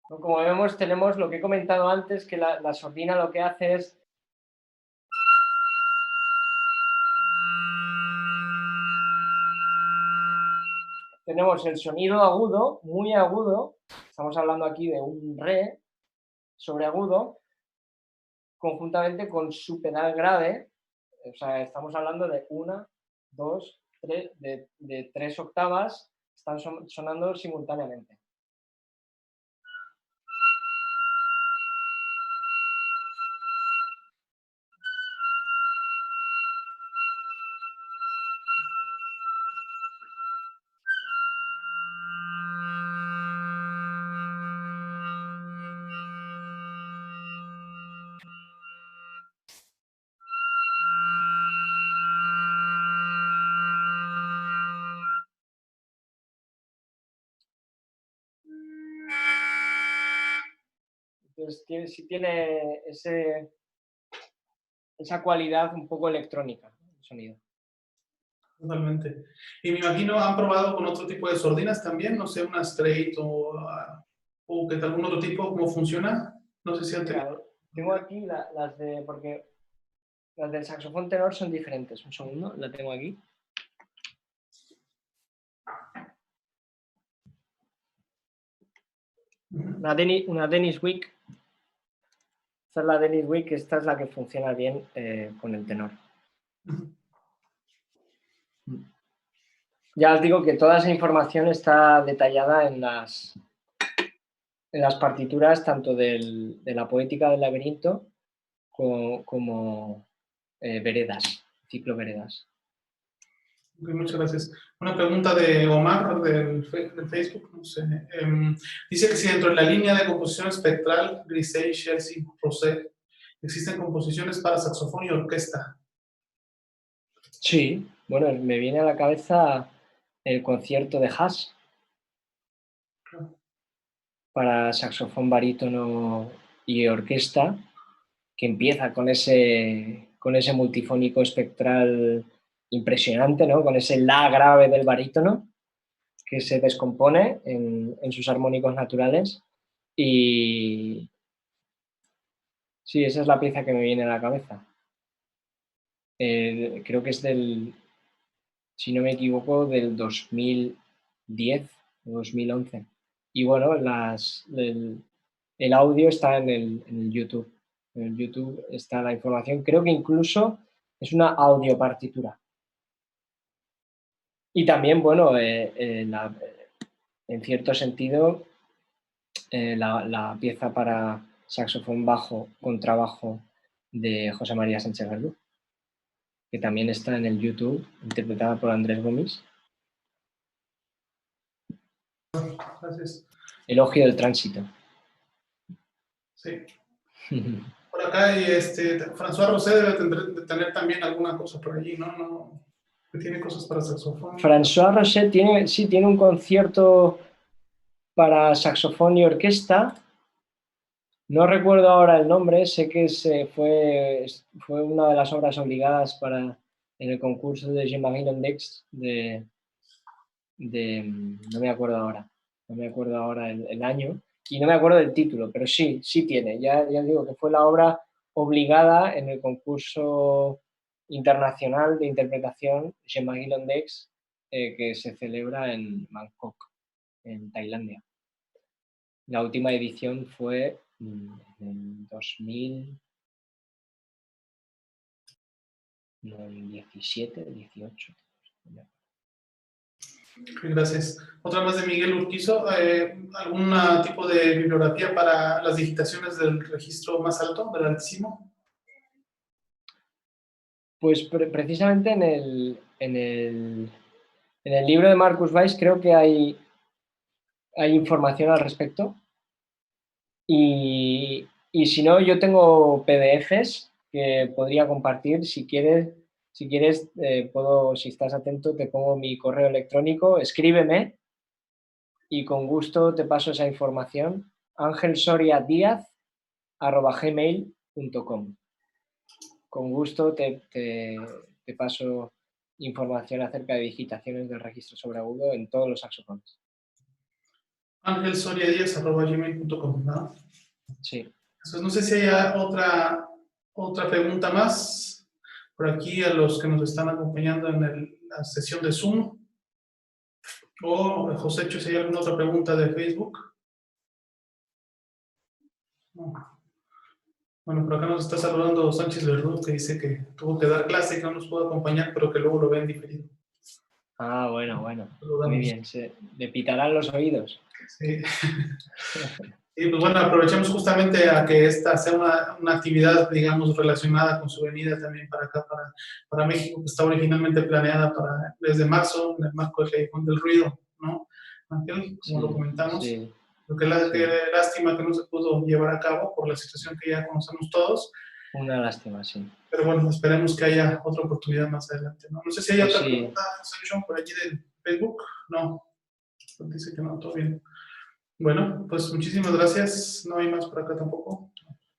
Como vemos, tenemos lo que he comentado antes, que la sordina lo que hace es tenemos el sonido agudo, muy agudo, estamos hablando aquí de un re sobreagudo, conjuntamente con su pedal grave, o sea, estamos hablando de 1, 2, 3, de 3 octavas, están sonando simultáneamente. Entonces, sí tiene esa cualidad un poco electrónica, el sonido. Totalmente. Y me imagino, ¿han probado con otro tipo de sordinas también? No sé, una straight o que algún otro tipo, ¿cómo funciona? No sé si han tenido. Tengo aquí porque las del saxofón tenor son diferentes. Un segundo, la tengo aquí. Una Dennis Wick. Esta es la Dennis Wick, esta es la que funciona bien con el tenor. Ya os digo que toda esa información está detallada en las partituras, tanto de la poética del laberinto como Veredas, ciclo Veredas. Muchas gracias. Una pregunta de Omar del Facebook, no sé. Dice que si dentro de la línea de composición espectral, Grisey, Chelsea, Rosé, existen composiciones para saxofón y orquesta. Sí, bueno, me viene a la cabeza el concierto de Haas para saxofón, barítono y orquesta, que empieza con ese multifónico espectral impresionante, ¿no? Con ese la grave del barítono que se descompone en sus armónicos naturales, y sí, esa es la pieza que me viene a la cabeza. Creo que es del si no me equivoco, del 2010 o 2011. Y bueno, el audio está en el YouTube. En el YouTube está la información. Creo que incluso es una audio partitura. Y también, bueno, en cierto sentido, la pieza para saxofón bajo, contrabajo de José María Sánchez Verdú, que también está en el YouTube, interpretada por Andrés Gómez. Gracias. Elogio del tránsito. Sí. Por acá, y François Rosé debe de tener también alguna cosa por allí, ¿no? No, que tiene cosas para saxofón. François Rosé tiene un concierto para saxofón y orquesta. No recuerdo ahora el nombre, sé que fue una de las obras obligadas en el concurso de Jean-Marie Londex no me acuerdo ahora el año y no me acuerdo del título, pero sí tiene. Ya digo que fue la obra obligada en el concurso internacional de interpretación Jean-Marie Londex que se celebra en Bangkok, en Tailandia. La última edición fue en 2017, 18. Gracias. Otra más de Miguel Urquizo. ¿Algún tipo de bibliografía para las digitaciones del registro más alto, del altísimo? Pues precisamente en el libro de Marcus Weiss creo que hay información al respecto. Y si no, yo tengo PDFs que podría compartir. Si quieres, puedo, si estás atento, te pongo mi correo electrónico, escríbeme y con gusto te paso esa información. angelsoriadiaz@gmail.com. Con gusto te paso información acerca de digitaciones del registro sobreagudo en todos los saxofones. angelsoriadiaz@gmail.com, ¿no? Sí. Entonces, no sé si hay otra pregunta más por aquí a los que nos están acompañando en la sesión de Zoom. O, Josécho, si hay alguna otra pregunta de Facebook. No. Bueno, por acá nos está saludando Sánchez Verdú, que dice que tuvo que dar clase, que no nos pudo acompañar, pero que luego lo ven diferido. Ah, bueno. Saludamos. Muy bien, le pitarán los oídos. Sí. Y pues bueno, aprovechemos justamente a que esta sea una actividad, digamos, relacionada con su venida también para acá, para México, que está originalmente planeada desde marzo, en el marco del Callejón del Ruido, ¿no? Ángel, como lo comentamos. Sí. Qué lástima que no se pudo llevar a cabo por la situación que ya conocemos todos. Una lástima, sí. Pero bueno, esperemos que haya otra oportunidad más adelante, ¿no? No sé si hay otra pregunta, José, por allí de Facebook. No, dice que no, todo bien. Bueno, pues muchísimas gracias. No hay más por acá tampoco.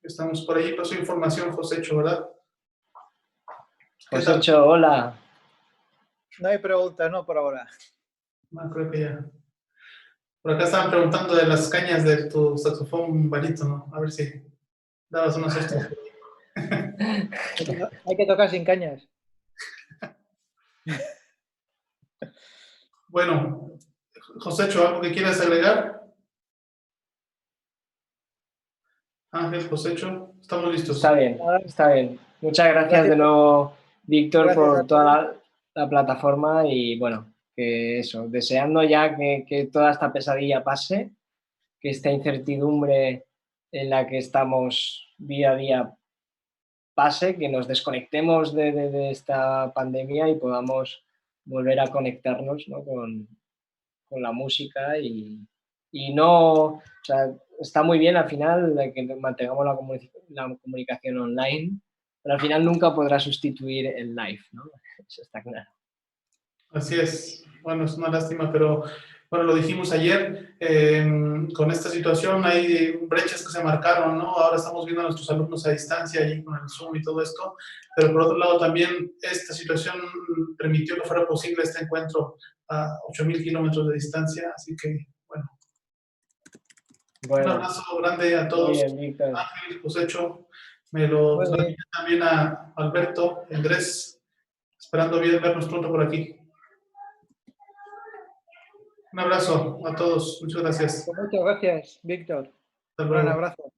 Estamos por allí. Pasó información, Josécho, ¿verdad? Josécho, hola. No hay preguntas, no, por ahora. No, creo que ya. Por acá estaban preguntando de las cañas de tu saxofón barítono. A ver si dabas unas hostias. Hay que tocar sin cañas. Bueno, Josécho, ¿algo que quieras agregar? Ángel, Josécho, estamos listos. Está bien. Muchas gracias de nuevo, Víctor, por toda la plataforma y bueno, que eso, deseando ya que toda esta pesadilla pase, que esta incertidumbre en la que estamos día a día pase, que nos desconectemos de esta pandemia y podamos volver a conectarnos, ¿no? con la música y no, o sea, está muy bien al final que mantengamos la comunicación online, pero al final nunca podrá sustituir el live, ¿no? Eso está claro. Así es. Bueno, es una lástima, pero bueno, lo dijimos ayer, con esta situación hay brechas que se marcaron, ¿no? Ahora estamos viendo a nuestros alumnos a distancia allí con el Zoom y todo esto, pero por otro lado también esta situación permitió que fuera posible este encuentro a 8,000 kilómetros de distancia, así que bueno. Un abrazo grande a todos. Bien, Víctor. Ángel, Josécho, me lo transmite también a Alberto, Andrés, esperando vernos pronto por aquí. Un abrazo a todos. Muchas gracias. Pues muchas gracias, Víctor. Hasta Un gran luego. abrazo.